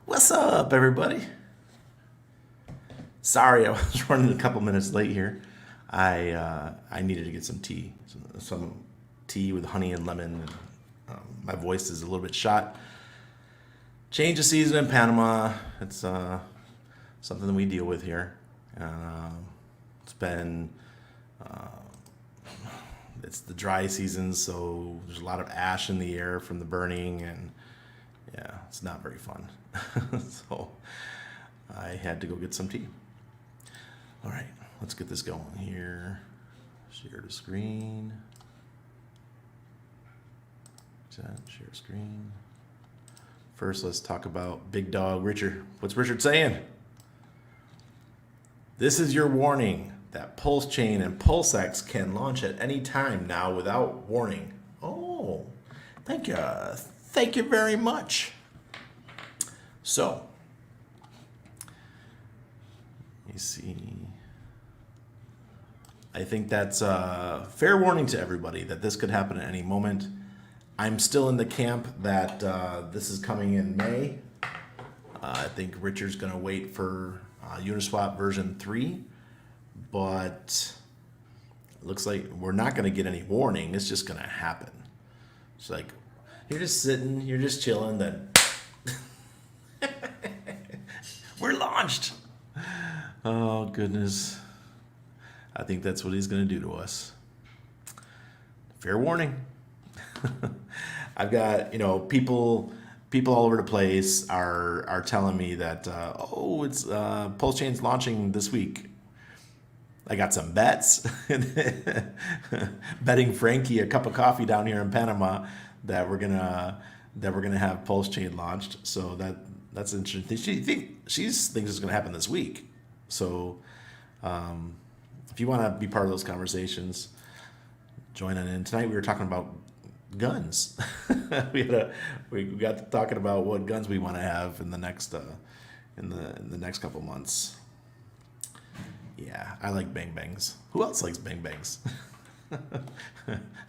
What's up, everybody? Sorry, I was running a couple minutes late here. I needed to get some tea, some tea with honey and lemon. My voice is a little bit shot. Change of season in Panama. It's something that we deal with here. Uh, it's been it's the dry season, so there's a lot of ash in the air from the burning, and yeah, it's not very fun. So I had to go get some tea. All right, let's get this going here. Share the screen. Share screen. First, let's talk about Big Dog Richard. What's Richard saying? This is your warning that Pulsechain and Pulsex can launch at any time now without warning. Oh, thank you. Thank you very much. So, let me see. I think that's a fair warning to everybody that this could happen at any moment. I'm still in the camp that this is coming in May. I think Richard's going to wait for Uniswap version 3, but it looks like we're not going to get any warning. It's just going to happen. It's like you're just sitting, you're just chilling, then we're launched. Oh, goodness. I think that's what he's going to do to us. Fair warning. I've got, people all over the place are telling me that, it's Pulsechain's launching this week. I got some bets, betting Frankie a cup of coffee down here in Panama that we're gonna have Pulsechain launched. So that's interesting. She thinks it's gonna happen this week. So if you want to be part of those conversations, join on in. Tonight we were talking about guns. we got to talking about what guns we want to have in the next in the next couple months. Yeah, I like bang bangs. Who else likes bang bangs?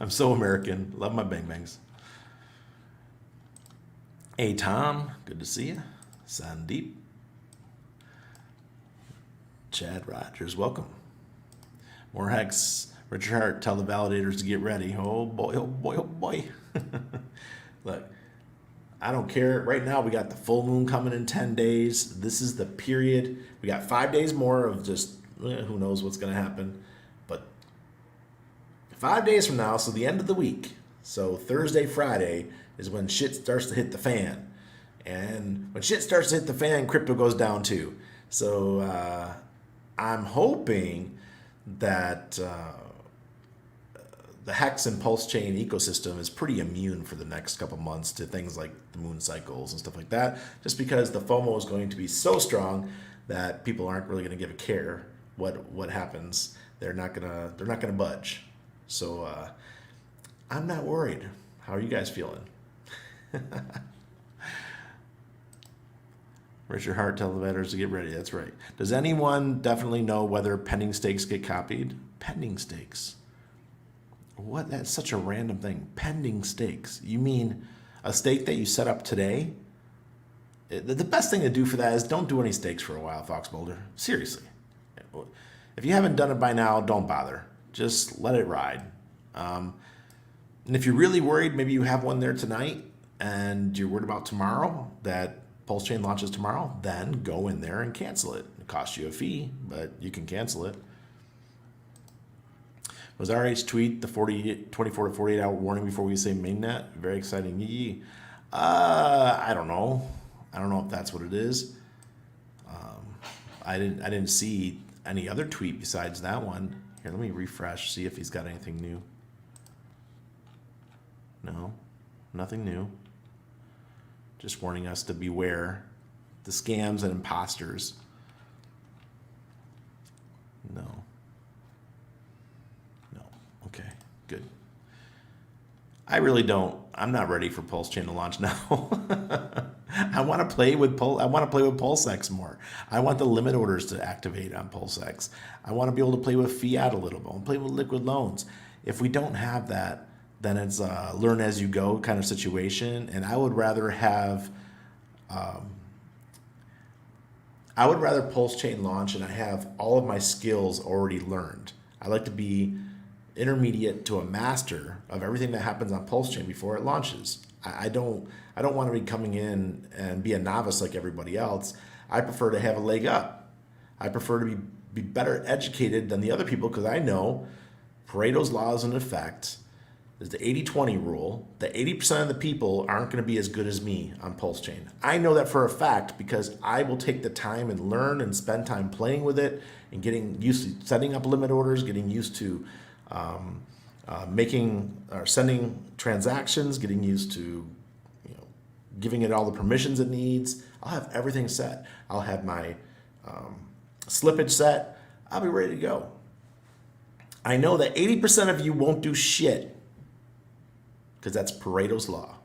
I'm so American. Love my bang bangs. Hey Tom, good to see you. Sandeep. Chad Rogers, welcome. More Hex. Richard Hart, tell the validators to get ready. Oh boy, oh boy, oh boy. Look, I don't care. Right now, we got the full moon coming in 10 days. This is the period. We got 5 days more of just who knows what's going to happen. But 5 days from now, so the end of the week. So Thursday, Friday is when shit starts to hit the fan. And when shit starts to hit the fan, crypto goes down too. So I'm hoping that the Hex and Pulsechain ecosystem is pretty immune for the next couple months to things like the moon cycles and stuff like that, just because the FOMO is going to be so strong that people aren't really going to give a care what happens. They're not gonna budge. So I'm not worried. How are you guys feeling? Richard Hart, tell the veterans to get ready. That's right. Does anyone definitely know whether pending stakes get copied? Pending stakes. What? That's such a random thing. Pending stakes. You mean a stake that you set up today? The best thing to do for that is don't do any stakes for a while, Fox Boulder. Seriously. If you haven't done it by now, don't bother. Just let it ride. And if you're really worried, maybe you have one there tonight and you're worried about tomorrow, that Pulsechain launches tomorrow, then go in there and cancel it. It costs you a fee, but you can cancel it. Was RH tweet the 24 to 48 hour warning before we say mainnet? Very exciting. Yee. I don't know. I don't know if that's what it is. I didn't see any other tweet besides that one. Here, let me refresh, see if he's got anything new. No, nothing new. Just warning us to beware the scams and imposters. No. Okay, good. I'm not ready for Pulsechain to launch now. I want to play with Pulsex more. I want the limit orders to activate on Pulsex. I want to be able to play with fiat a little bit. I want to play with liquid loans. If we don't have that, then it's a learn as you go kind of situation. And I would rather have I would rather Pulsechain launch and I have all of my skills already learned. I like to be intermediate to a master of everything that happens on Pulsechain before it launches. I don't want to be coming in and be a novice like everybody else. I prefer to have a leg up. I prefer to be better educated than the other people because I know Pareto's law is in effect. There's the 80-20 rule. The 80% of the people aren't going to be as good as me on Pulsechain. I know that for a fact because I will take the time and learn and spend time playing with it and getting used to setting up limit orders, getting used to making or sending transactions, getting used to giving it all the permissions it needs. I'll have everything set. I'll have my slippage set. I'll be ready to go. I know that 80% of you won't do shit because that's Pareto's law.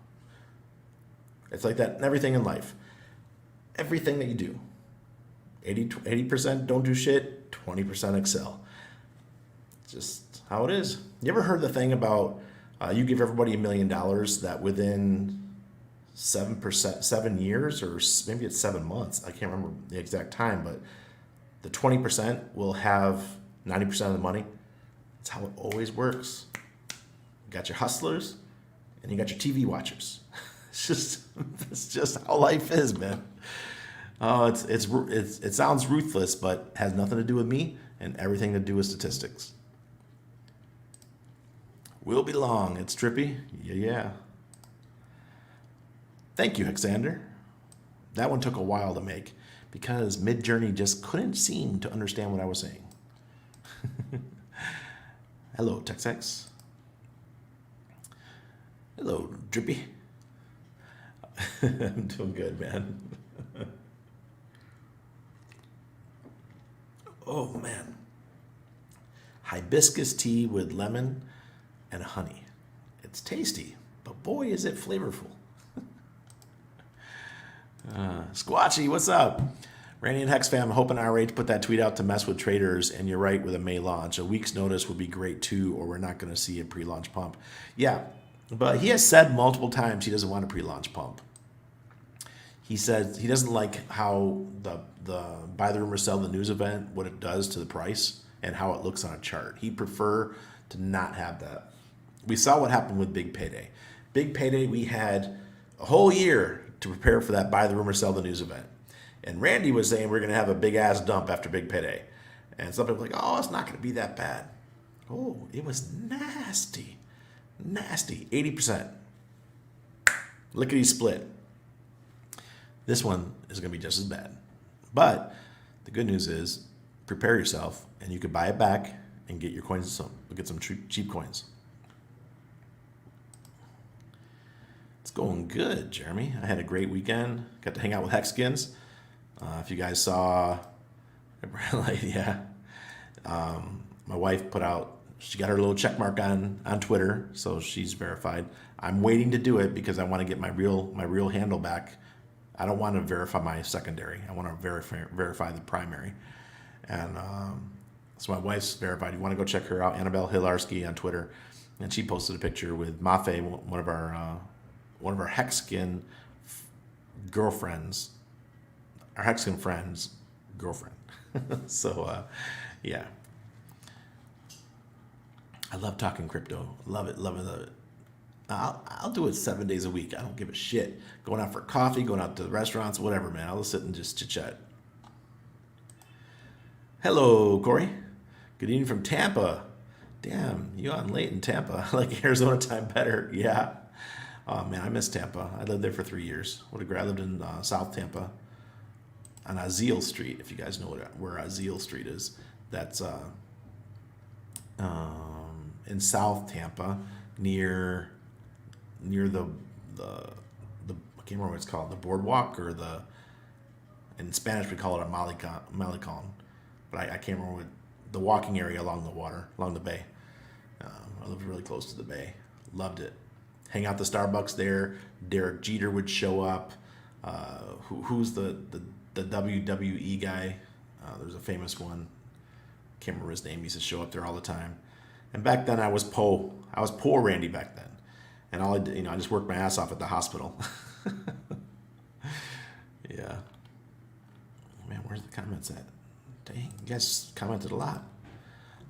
It's like that in everything in life. Everything that you do. 80% don't do shit, 20% excel. It's just how it is. You ever heard the thing about you give everybody $1 million that within 7 years, or maybe it's 7 months, I can't remember the exact time, but the 20% will have 90% of the money. That's how it always works. You got your hustlers and you got your TV watchers. It's just how life is, man. Oh, it sounds ruthless, but has nothing to do with me and everything to do with statistics. Will be long. It's trippy. Yeah. Thank you, Hexander. That one took a while to make because Midjourney just couldn't seem to understand what I was saying. Hello, TexX. Hello, Drippy. I'm doing good, man. Oh, man. Hibiscus tea with lemon and honey. It's tasty, but boy, is it flavorful. Squatchy, what's up? Randy and Hex fam, hoping RH to put that tweet out to mess with traders, and you're right with a May launch. A week's notice would be great too, or we're not going to see a pre-launch pump. Yeah, but he has said multiple times he doesn't want a pre-launch pump. He says he doesn't like how the buy the rumor, sell the news event, what it does to the price, and how it looks on a chart. He'd prefer to not have that. We saw what happened with Big Payday. Big Payday, we had a whole year to prepare for that buy the rumor, sell the news event. And Randy was saying we're going to have a big ass dump after Big Payday. And some people were like, oh, it's not going to be that bad. Oh, it was nasty. Nasty. 80%. Lickety split. This one is going to be just as bad. But the good news is prepare yourself and you could buy it back and get your coins, get some cheap coins. It's going good, Jeremy. I had a great weekend. Got to hang out with Hexkins. If you guys saw, yeah. My wife put out, she got her little check mark on Twitter, so she's verified. I'm waiting to do it because I want to get my real handle back. I don't want to verify my secondary. I want to verify the primary. And so my wife's verified. You want to go check her out, Annabelle Hilarski on Twitter. And she posted a picture with Mafe, one of our Hexkin girlfriends, our Hexkin friend's girlfriend. So, yeah. I love talking crypto. Love it. I'll do it 7 days a week. I don't give a shit. Going out for coffee, going out to the restaurants, whatever, man. I'll sit and just chit-chat. Hello, Corey. Good evening from Tampa. Damn, you on late in Tampa. I like Arizona time better. Yeah. Oh, man, I miss Tampa. I lived there for 3 years. I lived in South Tampa on Azeel Street, if you guys know where Azeel Street is. That's in South Tampa near the I can't remember what it's called, the boardwalk, or in Spanish we call it a malecon, but I can't remember the walking area along the water, along the bay. I lived really close to the bay. Loved it. Hang out the Starbucks there. Derek Jeter would show up. Who's the WWE guy? There's a famous one. Can't remember his name. He used to show up there all the time. And back then I was poor Randy back then. And all I did, I just worked my ass off at the hospital. Yeah. Man, where's the comments at? Dang, you guys commented a lot.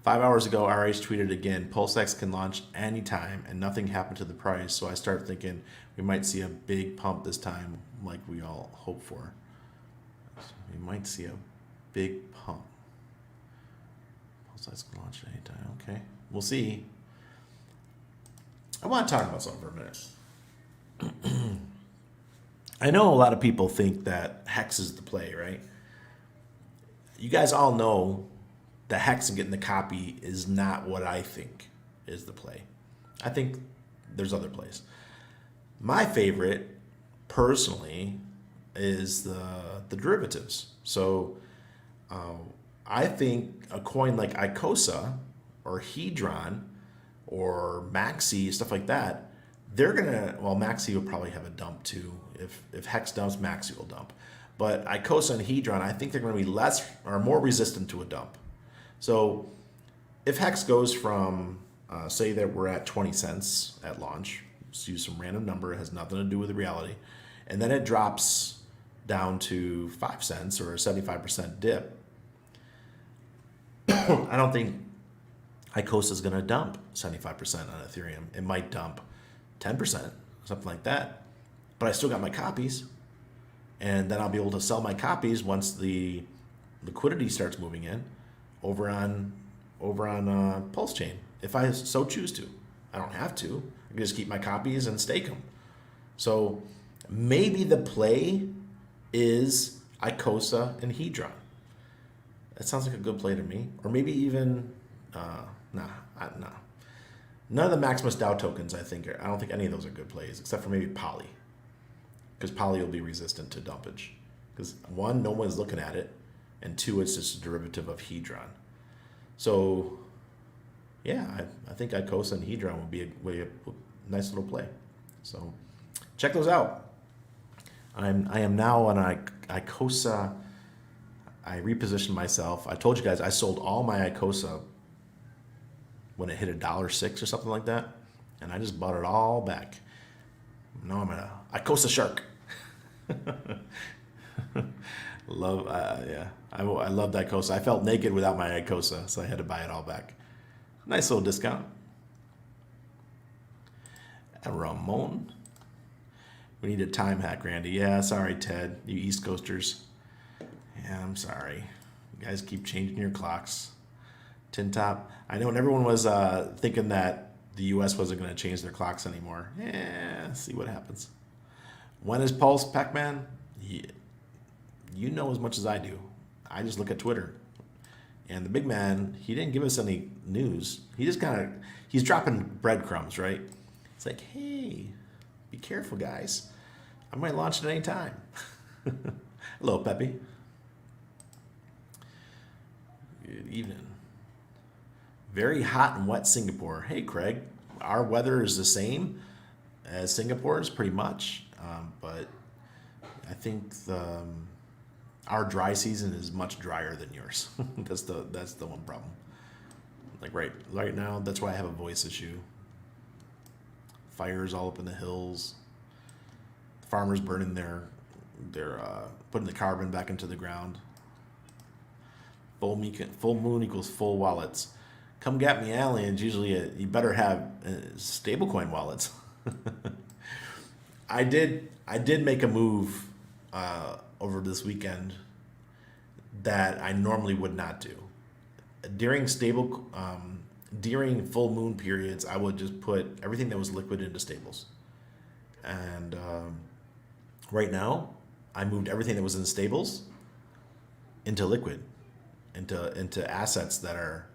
5 hours ago, RH tweeted again, Pulsex can launch anytime and nothing happened to the price. So I start thinking we might see a big pump this time like we all hope for. So we might see a big pump. Pulsex can launch anytime. Okay, we'll see. I want to talk about something for a minute. I know a lot of people think that Hex is the play, right? You guys all know the Hex and getting the copy is not what I think is the play. I think there's other plays. My favorite, personally, is the derivatives. So I think a coin like Icosa or Hedron or Maxi, stuff like that, they're gonna, well, Maxi will probably have a dump too. If Hex dumps, Maxi will dump. But Icosa and Hedron, I think they're gonna be less or more resistant to a dump. So if Hex goes from, say that we're at 20 cents at launch, let's use some random number, it has nothing to do with the reality, and then it drops down to 5 cents or a 75% dip, I don't think Icosa is going to dump 75% on Ethereum. It might dump 10%, something like that. But I still got my copies. And then I'll be able to sell my copies once the liquidity starts moving in over on Pulsechain, if I so choose to. I don't have to. I can just keep my copies and stake them. So maybe the play is Icosa and Hedron. That sounds like a good play to me. Or maybe even, nah. None of the Maximus DAO tokens, I don't think any of those are good plays, except for maybe Poly. Because Poly will be resistant to dumpage. Because one, no one's looking at it, and two, it's just a derivative of Hedron. So, yeah, I think Icosa and Hedron would be a nice little play. So, check those out. I am now on Icosa. I repositioned myself. I told you guys I sold all my Icosa when it hit $1.06 or something like that, and I just bought it all back. Now I'm a Icosa shark. I loved Icosa. I felt naked without my Icosa, so I had to buy it all back. Nice little discount. And Ramon, we need a time hack, Randy. Yeah, sorry, Ted, you East Coasters. Yeah, I'm sorry. You guys keep changing your clocks. Tin Top. I know, and everyone was thinking that the U.S. wasn't going to change their clocks anymore. Yeah, see what happens. When is Pulse, Pac-Man? Yeah. You know as much as I do. I just look at Twitter. And the big man, he didn't give us any news. He just he's dropping breadcrumbs, right? It's like, hey, be careful, guys. I might launch at any time. Hello, Peppy. Good evening. Very hot and wet Singapore. Hey, Craig. Our weather is the same as Singapore's, pretty much. But I think our dry season is much drier than yours. That's the one problem. Like right now, that's why I have a voice issue. Fires all up in the hills. Farmers burning their putting the carbon back into the ground. Full moon equals full wallets. Come get me, aliens. Usually, you better have stablecoin wallets. I did make a move over this weekend that I normally would not do. During full moon periods, I would just put everything that was liquid into stables. And right now, I moved everything that was in stables into liquid, into assets that are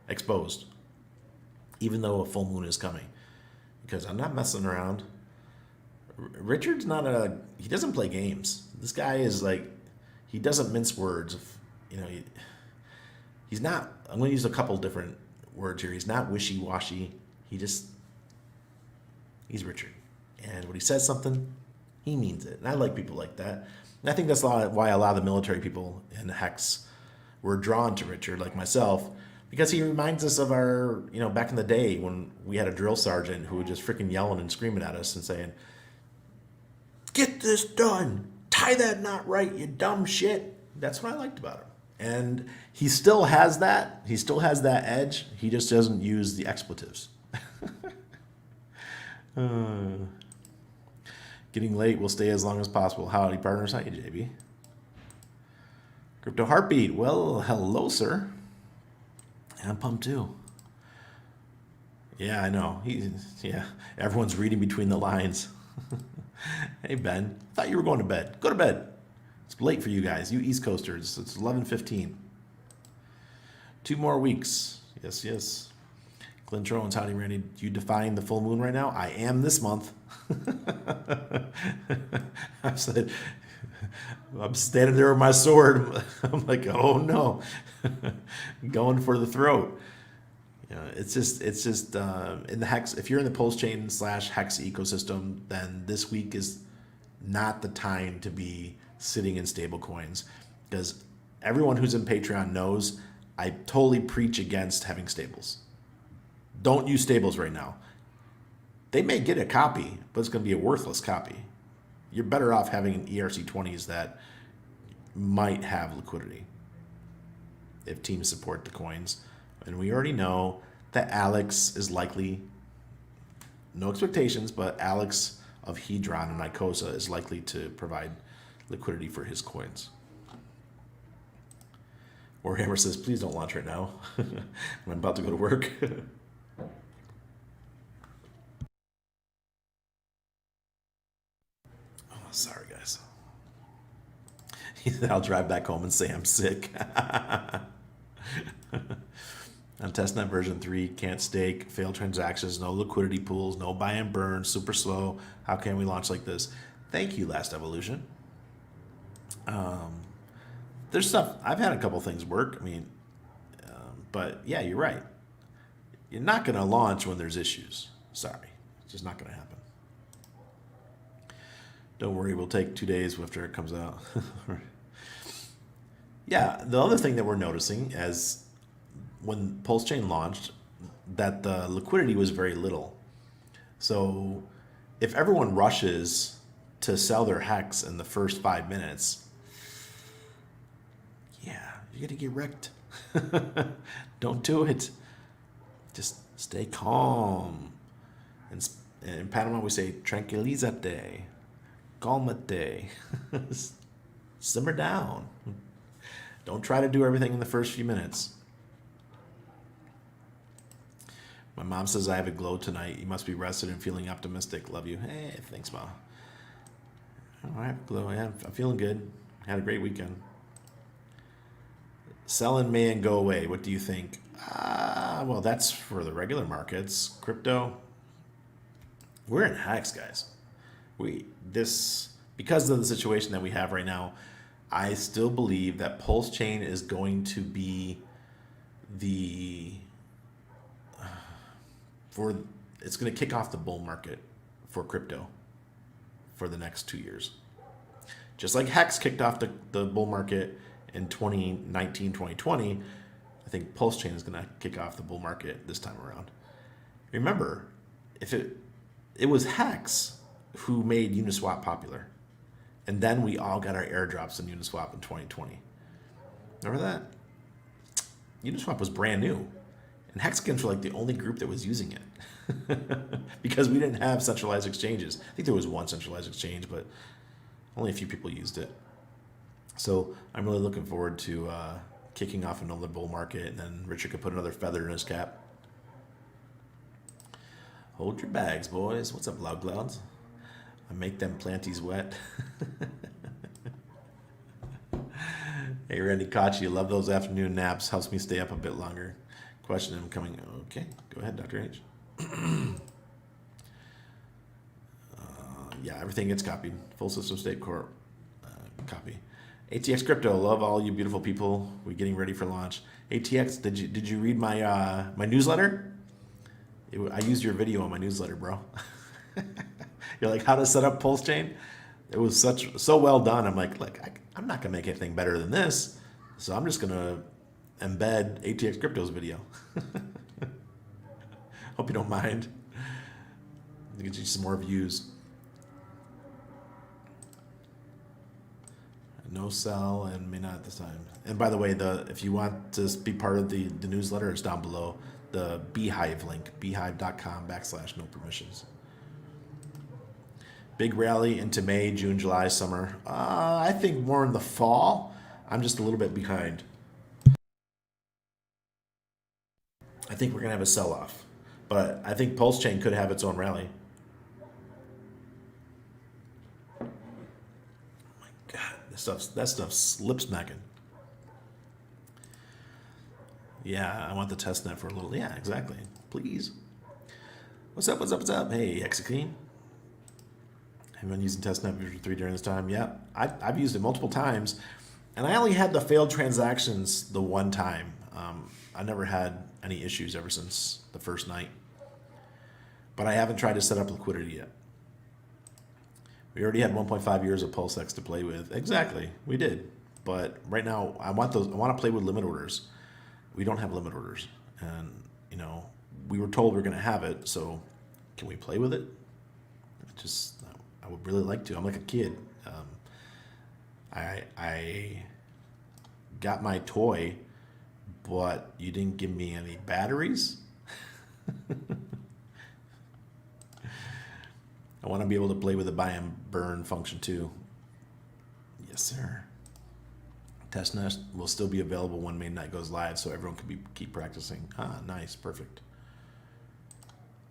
exposed, even though a full moon is coming, because I'm not messing around. Richard's he doesn't play games. This guy is like, he doesn't mince words. He's not, I'm going to use a couple different words here. He's not wishy-washy. He's Richard. And when he says something, he means it. And I like people like that. And I think that's why a lot of the military people in Hex were drawn to Richard, like myself, because he reminds us of our, back in the day when we had a drill sergeant who would just freaking yelling and screaming at us and saying, "Get this done. Tie that knot right, you dumb shit." That's what I liked about him. And he still has that. He still has that edge. He just doesn't use the expletives. Getting late. We'll stay as long as possible. Howdy, partners. Hi, JB. Crypto Heartbeat. Well, hello, sir. I'm pumped too. Yeah, I know. Yeah, everyone's reading between the lines. Hey, Ben. Thought you were going to bed. Go to bed. It's late for you guys, you East Coasters. It's 11:15. 2 more weeks. Yes, yes. Glenn Trowens, howdy, Randy. You defying the full moon right now? I am this month. I said, I'm standing there with my sword. I'm like, oh no, going for the throat. You know, it's just in the Hex. If you're in the Pulsechain / Hex ecosystem, then this week is not the time to be sitting in stable coins, because everyone who's in Patreon knows I totally preach against having stables. Don't use stables right now. They may get a copy, but it's going to be a worthless copy. You're better off having an ERC20s that might have liquidity if teams support the coins. And we already know that Alex is likely, no expectations, but Alex of Hedron and Icosa is likely to provide liquidity for his coins. Warhammer says, please don't launch right now. I'm about to go to work. Oh, sorry, guys. I'll drive back home and say I'm sick. On testnet version 3, can't stake, failed transactions, no liquidity pools, no buy and burn, super slow. How can we launch like this? Thank you, Last Evolution. There's stuff, I've had a couple things work. I mean, but yeah, you're right. You're not going to launch when there's issues. Sorry. It's just not going to happen. Don't worry, we'll take 2 days after it comes out. Yeah, the other thing that we're noticing as when Pulsechain launched, that the liquidity was very little. So if everyone rushes to sell their hex in the first 5 minutes, yeah, you're going to get wrecked. Don't do it. Just stay calm. And in Panama, we say, tranquilízate, calmate, simmer down. Don't try to do everything in the first few minutes. My mom says I have a glow tonight. You must be rested and feeling optimistic. Love you. Hey, thanks, Mom. I have a glow. Yeah, I'm feeling good. Had a great weekend. Sell in May and go away. What do you think? Well, that's for the regular markets. Crypto, we're in Hex, guys. Because of the situation that we have right now, I still believe that Pulsechain is going to be it's going to kick off the bull market for crypto for the next 2 years. Just like Hex kicked off the bull market in 2019, 2020, I think Pulsechain is going to kick off the bull market this time around. Remember, if it was Hex who made Uniswap popular, and then we all got our airdrops in Uniswap in 2020. Remember that? Uniswap was brand new, and Hexagons were like the only group that was using it because we didn't have centralized exchanges. I think there was one centralized exchange, but only a few people used it. So I'm really looking forward to kicking off another bull market, and then Richard could put another feather in his cap. Hold your bags, boys. What's up, Loud Clouds? I make them planties wet. Hey, Randy Koch, you love those afternoon naps. Helps me stay up a bit longer. Question I'm coming. Okay, go ahead, Dr. H. Yeah, everything gets copied. Full system state core copy. ATX Crypto, love all you beautiful people. We're getting ready for launch. ATX, did you read my my newsletter? I used your video on my newsletter, bro. You're like, how to set up Pulsechain? It was so well done. I'm like, look, I'm not gonna make anything better than this, so I'm just gonna embed ATX Crypto's video. Hope you don't mind. Get you some more views. No sell and may not at this time. And by the way, if you want to be part of the newsletter, it's down below. The Beehive link, beehive.com/no permissions. Big rally into May, June, July, summer. I think more in the fall. I'm just a little bit behind. I think we're going to have a sell-off. But I think Pulsechain could have its own rally. Oh my God, that stuff's lip smacking. Yeah, I want the test net for a little. Yeah, exactly. Please. What's up? What's up? What's up? Hey, Execlean. Have you been using testnet version 3 during this time? Yeah, I've used it multiple times, and I only had the failed transactions the one time. I never had any issues ever since the first night, but I haven't tried to set up liquidity yet. We already had 1.5 years of PulseX to play with. Exactly, we did, but right now I want to play with limit orders. We don't have limit orders, and we were told we're going to have it. So, can we play with it? I would really like to. I'm like a kid. I got my toy, but you didn't give me any batteries. I want to be able to play with the buy and burn function too. Yes, sir. Testnet will still be available when mainnet goes live, so everyone can keep practicing. Ah, nice, perfect.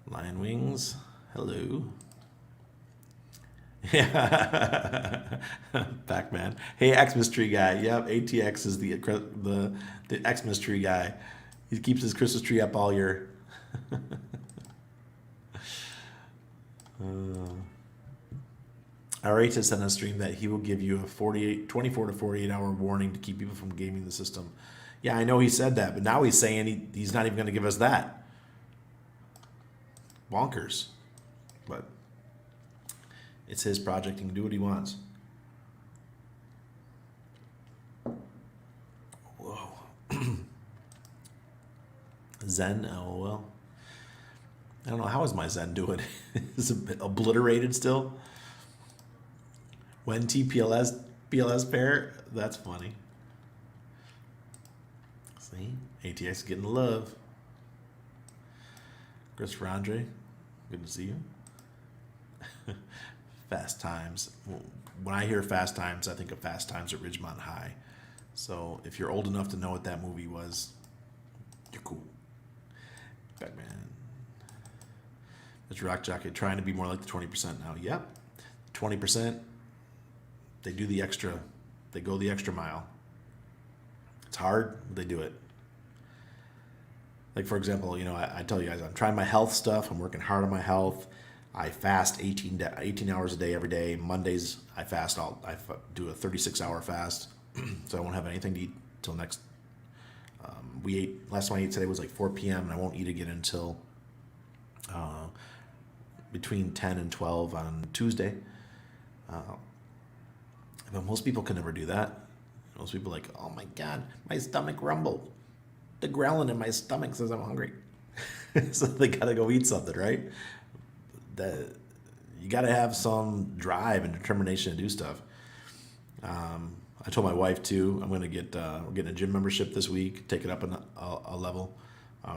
Lion Wings, hello. Yeah, Pac-Man. Hey, Xmas tree guy. Yep, ATX is the Xmas tree guy. He keeps his Christmas tree up all year. I already said on a stream that he will give you a 24 to 48 hour warning to keep people from gaming the system. Yeah, I know he said that, but now he's saying he's not even going to give us that. Bonkers. But it's his project. He can do what he wants. Whoa. Zen, LOL. I don't know. How is my Zen doing? Is it obliterated still? When PLS pair? That's funny. See? ATX is getting the love. Christopher Andre, good to see you. Fast Times. When I hear Fast Times, I think of Fast Times at Ridgemont High. So if you're old enough to know what that movie was, you're cool. Batman. Mr. Rock Jockey trying to be more like the 20% now. Yep. 20%. They do the extra. They go the extra mile. It's hard, but they do it. Like, for example, I tell you guys, I'm trying my health stuff. I'm working hard on my health. I fast 18 hours a day every day. Mondays, I fast. I do a 36-hour fast, so I won't have anything to eat till next. Last time I ate today was like 4 p.m., and I won't eat again until between 10 and 12 on Tuesday. But most people can never do that. Most people are like, oh my God, my stomach rumbled. The growling in my stomach says I'm hungry. So they gotta go eat something, right? You gotta have some drive and determination to do stuff. I told my wife too, we're getting a gym membership this week, take it up a level.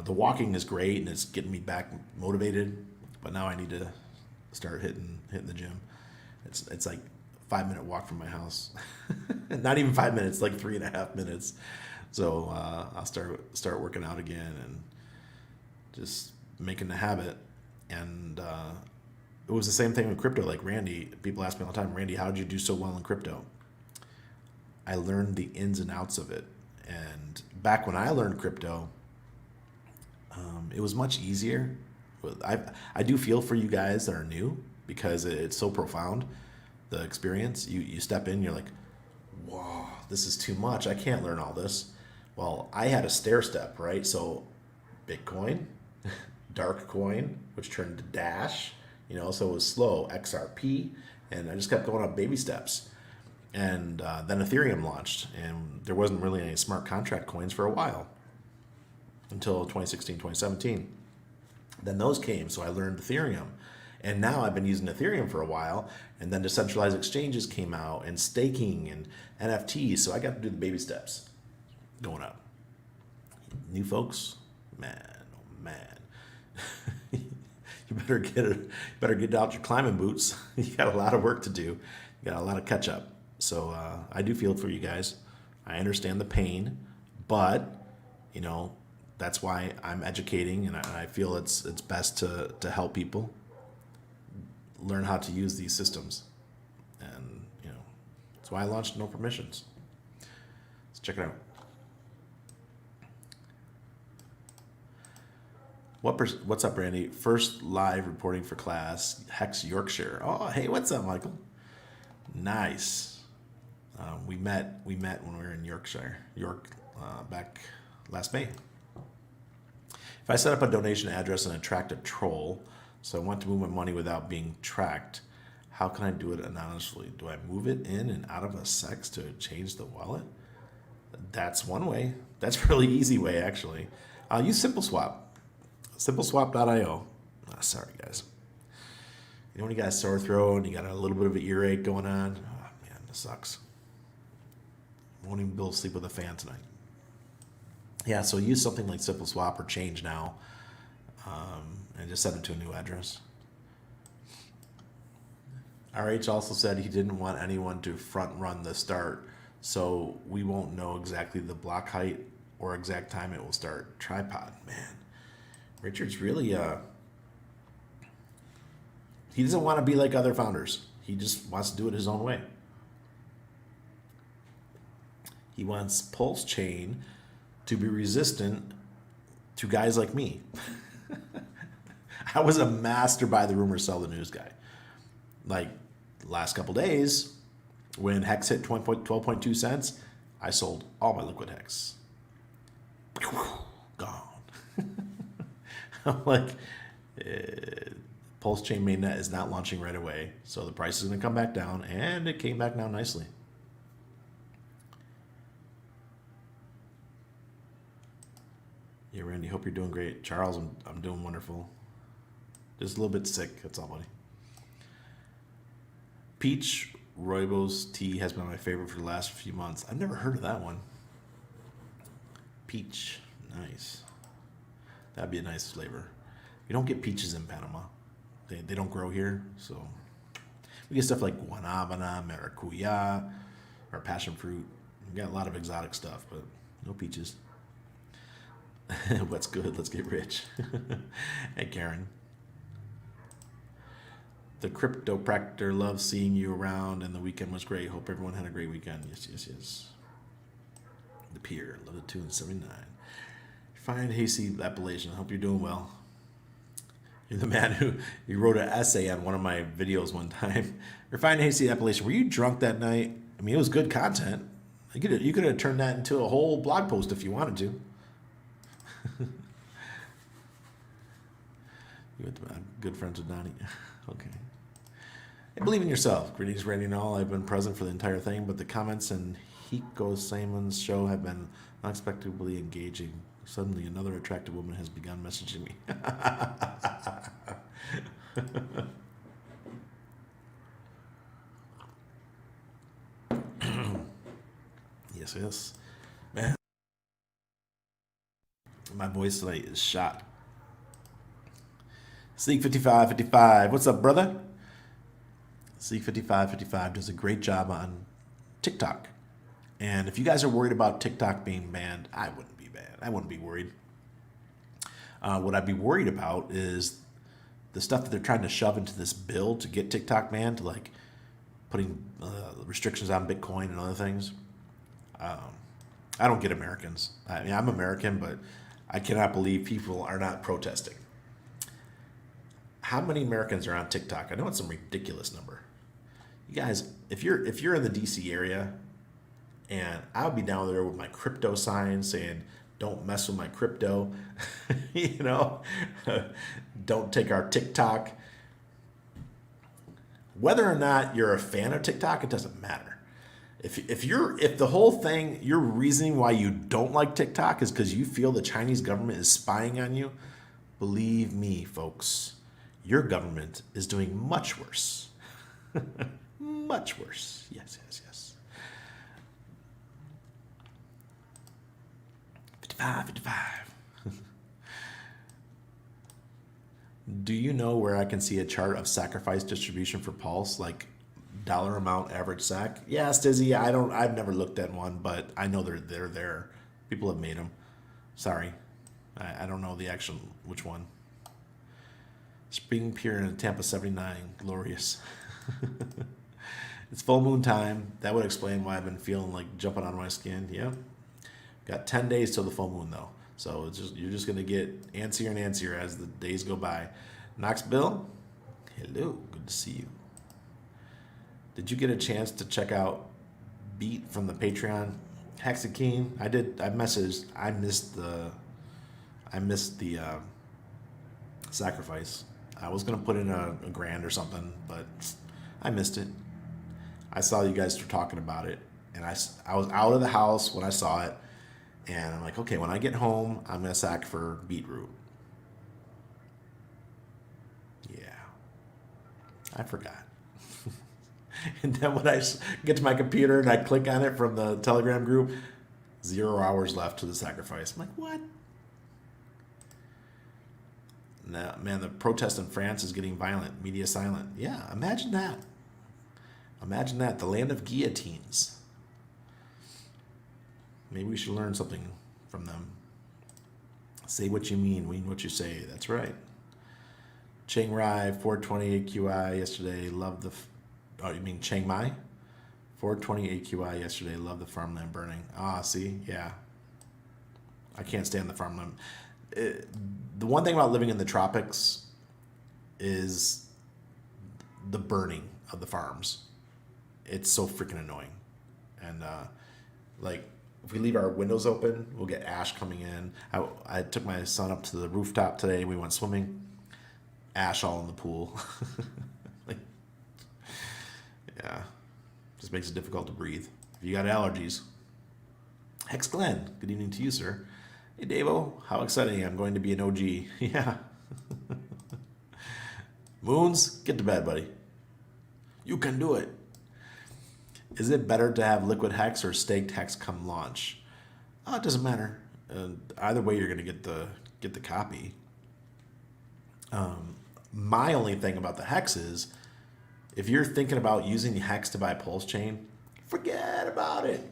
The walking is great and it's getting me back motivated, but now I need to start hitting the gym. It's like 5-minute walk from my house. Not even 5 minutes, like 3.5 minutes. So I'll start working out again and just making the habit. And it was the same thing with crypto. Like Randy, people ask me all the time, Randy, how did you do so well in crypto? I learned the ins and outs of it. And back when I learned crypto, it was much easier. I do feel for you guys that are new because it's so profound. The experience, you step in, you're like, whoa, this is too much. I can't learn all this. Well, I had a stair step, right? So Bitcoin, dark coin, which turned to Dash, so it was slow, XRP, and I just kept going up baby steps. And then Ethereum launched, and there wasn't really any smart contract coins for a while until 2016, 2017. Then those came, so I learned Ethereum. And now I've been using Ethereum for a while, and then decentralized exchanges came out, and staking and NFTs. So I got to do the baby steps going up. New folks, man, oh man, you better get out your climbing boots. You got a lot of work to do. You got a lot of catch up. So I do feel for you guys. I understand the pain, but you know that's why I'm educating, and I feel it's best to help people learn how to use these systems. And you know that's why I launched No Permissions. Let's check it out. What's up, Randy? First live reporting for class, Hex Yorkshire. Oh, hey, what's up, Michael? Nice. We met when we were in York, back last May. If I set up a donation address and attract a troll, so I want to move my money without being tracked, how can I do it anonymously? Do I move it in and out of a sex to change the wallet? That's one way. That's a really easy way, actually. I'll use SimpleSwap. SimpleSwap.io. Oh, sorry, guys. You know when you got a sore throat and you got a little bit of an earache going on? Oh, man, this sucks. Won't even be able to sleep with a fan tonight. Yeah, so use something like SimpleSwap or Change Now, and just send it to a new address. RH also said he didn't want anyone to front run the start, so we won't know exactly the block height or exact time it will start. Tripod, man. Richard's really, he doesn't want to be like other founders. He just wants to do it his own way. He wants Pulsechain to be resistant to guys like me. I was a master buy the rumor, sell the news guy. Like last couple days, when Hex hit 12.2 cents, I sold all my liquid Hex. Gone. I'm like, Pulsechain mainnet is not launching right away, so the price is going to come back down, and it came back down nicely. Yeah, Randy, hope you're doing great. Charles, I'm doing wonderful. Just a little bit sick, that's all, buddy. Peach Rooibos tea has been my favorite for the last few months. I've never heard of that one. Peach, nice. That'd be a nice flavor. You don't get peaches in Panama. They don't grow here, so we get stuff like guanabana, maracuya, or passion fruit. We got a lot of exotic stuff, but no peaches. What's good? Let's get rich. Hey, Karen. The Cryptopractor loves seeing you around, and the weekend was great. Hope everyone had a great weekend. Yes. The Pier, love the tune 79. Fine Hayseed Appellation. I hope you're doing well. You're the man who wrote an essay on one of my videos one time. Refined Hayseed Appellation. Were you drunk that night? I mean, it was good content. You could have turned that into a whole blog post if you wanted to. I'm good friends with Donnie. Okay. Hey, believe in yourself. Greetings, Randy and all. I've been present for the entire thing, but the comments in Hiko Simon's show have been unexpectedly engaging. Suddenly, another attractive woman has begun messaging me. Yes. Man, my voice tonight is shot. Seek5555, what's up, brother? Seek5555 does a great job on TikTok. And if you guys are worried about TikTok being banned, I wouldn't be banned. I wouldn't be worried. What I'd be worried about is the stuff that they're trying to shove into this bill to get TikTok banned, like putting restrictions on Bitcoin and other things. I don't get Americans. I mean, I'm American, but I cannot believe people are not protesting. How many Americans are on TikTok? I know it's some ridiculous number. You guys, if you're in the DC area, and I would be down there with my crypto sign saying, "Don't mess with my crypto," you know, don't take our TikTok. Whether or not you're a fan of TikTok, it doesn't matter. If the whole thing, your reasoning why you don't like TikTok is because you feel the Chinese government is spying on you, believe me, folks, Your government is doing much worse. Much worse. Yes, yes, yes. 55, 55. Do you know where I can see a chart of sacrifice distribution for Pulse, like dollar amount average sac? Yeah, Stizzy, I've never looked at one, but I know they're there. People have made them. Sorry, I don't know the actual which one. Spring Pier in Tampa 79, glorious. It's full moon time. That would explain why I've been feeling like jumping out of my skin. Yep. Got 10 days till the full moon though. So you're just gonna get antsier and antsier as the days go by. Knoxville, hello, good to see you. Did you get a chance to check out Beat from the Patreon? Hexakeen, I did. I messaged. I missed the sacrifice. I was gonna put in a grand or something, but I missed it. I saw you guys were talking about it, and I was out of the house when I saw it, and I'm like, okay, when I get home, I'm gonna sack for beetroot. Yeah, I forgot. And then when I get to my computer and I click on it from the Telegram group, 0 hours left to the sacrifice. I'm like, what? Now, man, the protest in France is getting violent. Media silent. Yeah, imagine that. Imagine that. The land of guillotines. Maybe we should learn something from them. Say what you mean what you say. That's right. Chiang Rai, 420 AQI yesterday. Love the... Oh, you mean Chiang Mai? 420 AQI yesterday. Love the farmland burning. Ah, see? Yeah. I can't stand the farmland. The one thing about living in the tropics is the burning of the farms. It's so freaking annoying. And like, if we leave our windows open, we'll get ash coming in. I took my son up to the rooftop today. We went swimming. Ash all in the pool. Like, yeah, just makes it difficult to breathe. If you got allergies. Hex Glenn, good evening to you, sir. Hey, Davo, how exciting. I'm going to be an OG. Yeah. Moons, get to bed, buddy. You can do it. Is it better to have liquid hex or staked hex come launch? Oh, it doesn't matter. Either way, you're going to get the copy. My only thing about the hex is, if you're thinking about using the hex to buy Pulsechain, forget about it.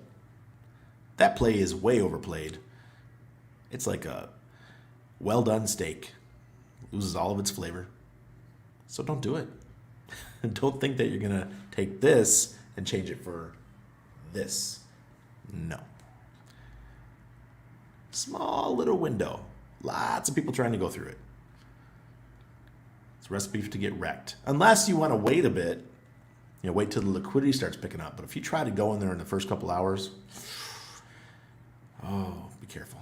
That play is way overplayed. It's like a well done steak. Loses all of its flavor. So don't do it. Don't think that you're going to take this and change it for this. No. Small little window. Lots of people trying to go through it. It's a recipe to get wrecked. Unless you want to wait a bit, wait till the liquidity starts picking up. But if you try to go in there in the first couple hours, oh, be careful.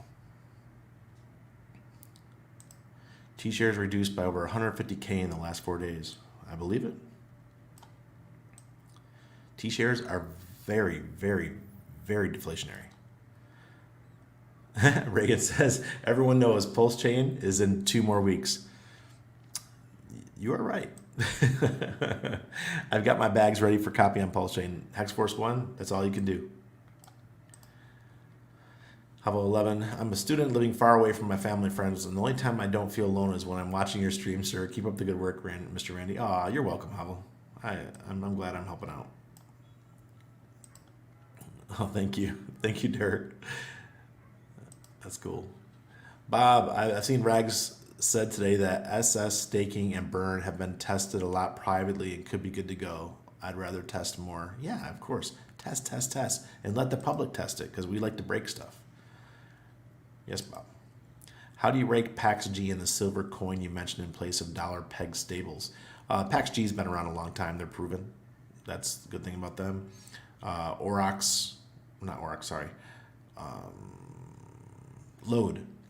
T-shares reduced by over 150K in the last 4 days. I believe it. T-shares are very, very, very deflationary. Reagan says, everyone knows Pulsechain is in 2 more weeks. You are right. I've got my bags ready for copy on Pulsechain. Hexforce 1, that's all you can do. Havo 11, I'm a student living far away from my family and friends, and the only time I don't feel alone is when I'm watching your stream, sir. Keep up the good work, Mr. Randy. Aw, you're welcome, Havo. I'm glad I'm helping out. Oh, thank you. Thank you, Derek. That's cool. Bob, I've seen Rags said today that SS, staking, and burn have been tested a lot privately and could be good to go. I'd rather test more. Yeah, of course. Test, and let the public test it, because we like to break stuff. Yes, Bob. How do you rank PAX G in the silver coin you mentioned in place of dollar peg stables? PAX G's been around a long time. They're proven. That's the good thing about them.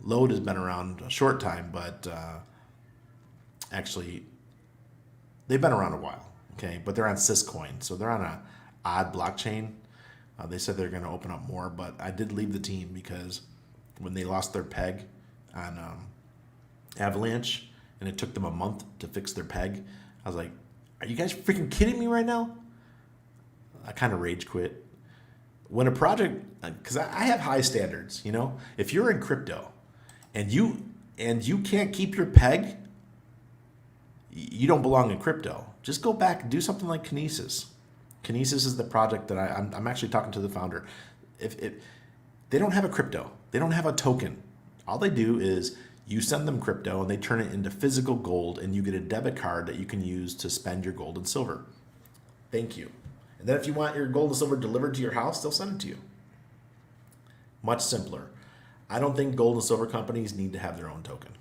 Load has been around a short time, but actually they've been around a while. Okay, but they're on Syscoin, so they're on a odd blockchain. They said they're going to open up more, but I did leave the team because when they lost their peg on Avalanche, and it took them a month to fix their peg. I was like, are you guys freaking kidding me right now? I kind of rage quit. When a project, because I have high standards, you know, if you're in crypto and you can't keep your peg, you don't belong in crypto. Just go back and do something like Kinesis. Kinesis is the project that I'm actually talking to the founder. If they don't have a crypto, they don't have a token. All they do is you send them crypto and they turn it into physical gold, and you get a debit card that you can use to spend your gold and silver. Thank you. And then if you want your gold and silver delivered to your house, they'll send it to you. Much simpler. I don't think gold and silver companies need to have their own token,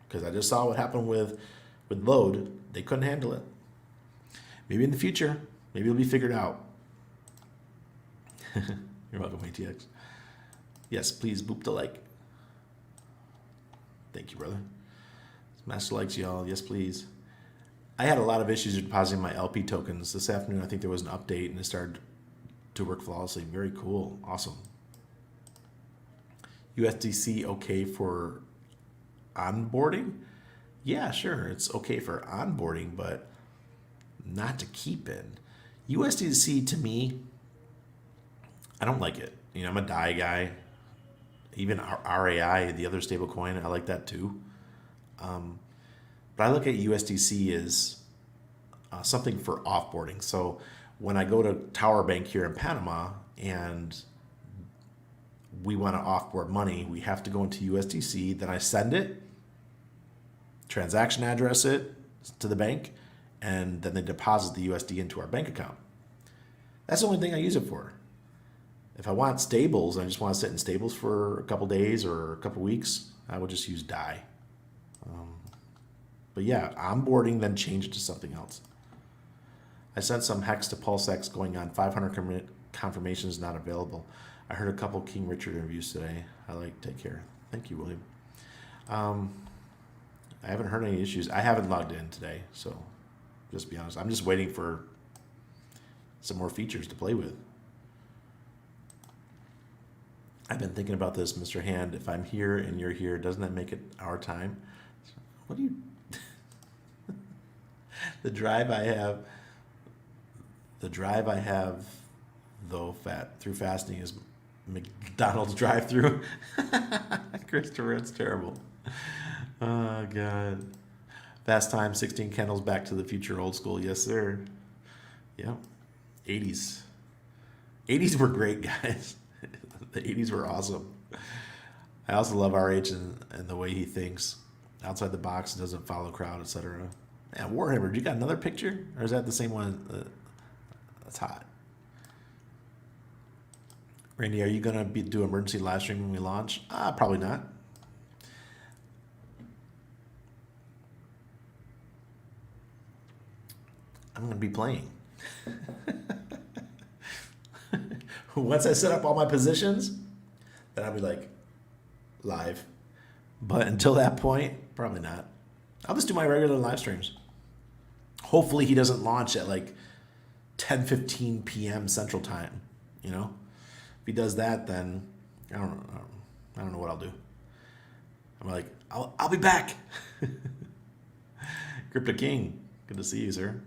because I just saw what happened with Load. They couldn't handle it. Maybe in the future, maybe it'll be figured out. You're welcome, ATX. Yes, please boop the like. Thank you, brother. Smash the likes, y'all. Yes, please. I had a lot of issues with depositing my LP tokens this afternoon. I think there was an update and it started to work flawlessly. Very cool. Awesome. USDC okay for onboarding? Yeah, sure. It's okay for onboarding, but not to keep in. USDC to me, I don't like it. You know, I'm a DAI guy. Even RAI, the other stable coin, I like that too. But I look at USDC as something for offboarding. So when I go to Tower Bank here in Panama and we want to offboard money, we have to go into USDC. Then I send it, transaction address it to the bank, and then they deposit the USD into our bank account. That's the only thing I use it for. If I want stables, I just want to sit in stables for a couple days or a couple weeks, I would just use DAI. But yeah, onboarding, then change it to something else. I sent some hex to PulseX going on 500 confirmations not available. I heard a couple King Richard interviews today. Take care. Thank you, William. I haven't heard any issues. I haven't logged in today, so just be honest. I'm just waiting for some more features to play with. I've been thinking about this, Mr. Hand. If I'm here and you're here, doesn't that make it our time? What do you... The drive I have, though, through fasting is McDonald's drive-through. Christopher, it's terrible. Oh, God. Fast time, 16 candles, Back to the Future, old school. Yes, sir. Yep. 80s. 80s were great, guys. The 80s were awesome. I also love RH and the way he thinks. Outside the box, doesn't follow crowd, etc. Yeah, Warhammer, you got another picture? Or is that the same one? That's hot. Randy, are you going to do emergency live stream when we launch? Probably not. I'm going to be playing. Once I set up all my positions, then I'll be like live. But until that point, probably not. I'll just do my regular live streams. Hopefully he doesn't launch at like 10:15 p.m. Central Time, you know? If he does that, then I don't know what I'll do. I'm like, I'll be back. Crypto King, good to see you, sir.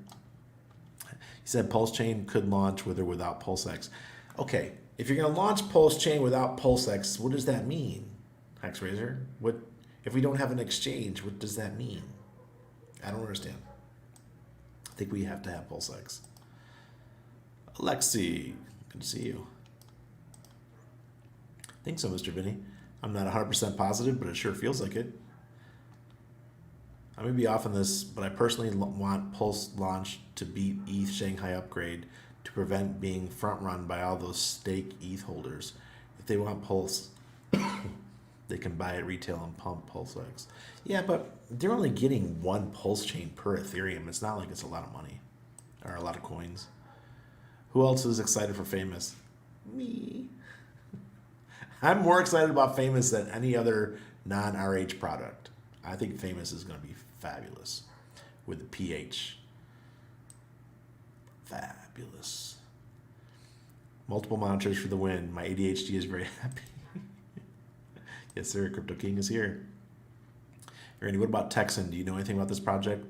He said Pulsechain could launch with or without PulseX. Okay, if you're going to launch Pulsechain without PulseX, what does that mean, HexRaiser? What if we don't have an exchange? What does that mean? I don't understand. I think we have to have PulseX. Alexi, good to see you. I think so, Mr. Vinny. I'm not 100% positive, but it sure feels like it. I may be off on this, but I personally want Pulse launch to beat ETH Shanghai upgrade to prevent being front run by all those stake ETH holders. If they want Pulse, they can buy it retail and pump PulseX. Yeah, but they're only getting one Pulsechain per Ethereum. It's not like it's a lot of money or a lot of coins. Who else is excited for Famous? Me. I'm more excited about Famous than any other non-RH product. I think Famous is going to be fabulous with the PH. Fabulous. Multiple monitors for the win. My ADHD is very happy. Yes, sir. Crypto King is here. Randy, what about Texan? Do you know anything about this project?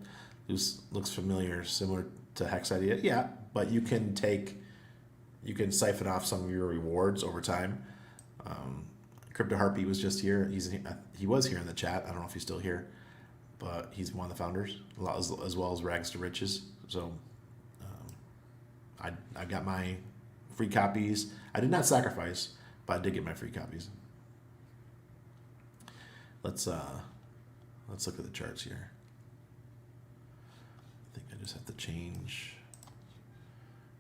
This looks familiar, similar to Hex Idea. Yeah, but you can siphon off some of your rewards over time. Crypto Harpy was just here. He was here in the chat. I don't know if he's still here, but he's one of the founders, as well as Rags to Riches. So I got my free copies. I did not sacrifice, but I did get my free copies. Let's look at the charts here. I think I just have to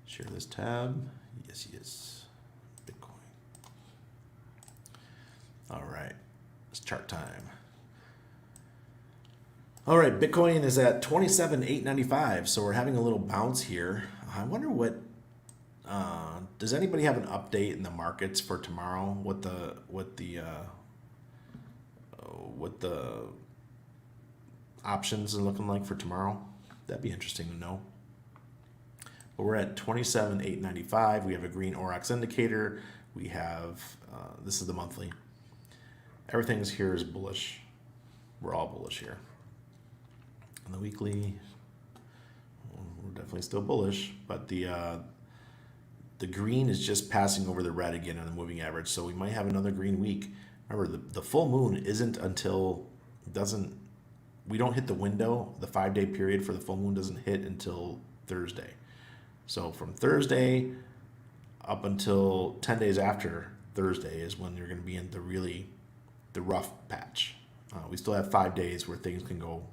share this tab. Yes. Bitcoin. All right, it's chart time. All right, Bitcoin is at 27,895, so we're having a little bounce here. I wonder what. Does anybody have an update in the markets for tomorrow? What the options are looking like for tomorrow? That'd be interesting to know. But we're at 27,895. We have a green Aurochs indicator. We have this is the monthly. Everything here is bullish. We're all bullish here. On the weekly, we're definitely still bullish, but the green is just passing over the red again on the moving average, so we might have another green week. Remember, the full moon isn't until we don't hit the window. The 5-day period for the full moon doesn't hit until Thursday. So from Thursday up until 10 days after Thursday is when you're going to be in the rough patch. We still have 5 days where things can go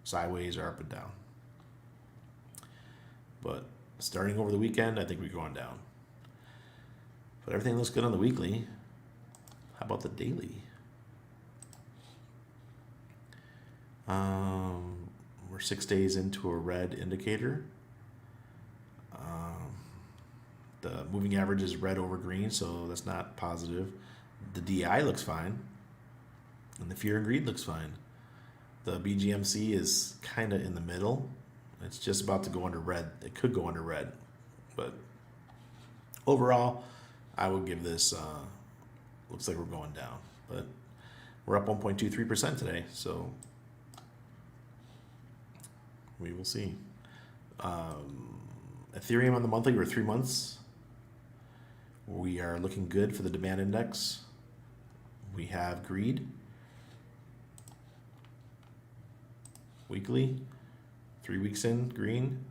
sideways or up and down. But starting over the weekend, I think we're going down. But everything looks good on the weekly. How about the daily? We're 6 days into a red indicator. The moving average is red over green, so that's not positive. The DI looks fine, and the fear and greed looks fine. The BGMC is kind of in the middle. It's just about to go under red. It could go under red, but overall, I would give this. Looks like we're going down, but we're up 1.23% today, so we will see. Ethereum on the monthly, we're 3 months. We are looking good for the demand index. We have greed. Weekly, 3 weeks in, green.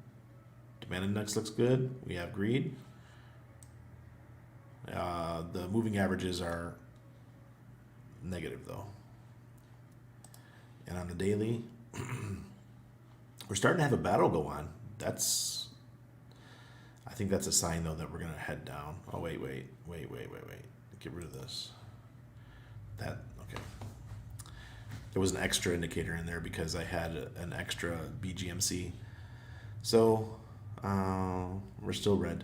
Demand index looks good. We have greed. The moving averages are negative though. And on the daily, we're starting to have a battle go on. I think that's a sign though that we're gonna head down. Oh wait. Get rid of this. Okay. There was an extra indicator in there because I had an extra BGMC. So we're still red.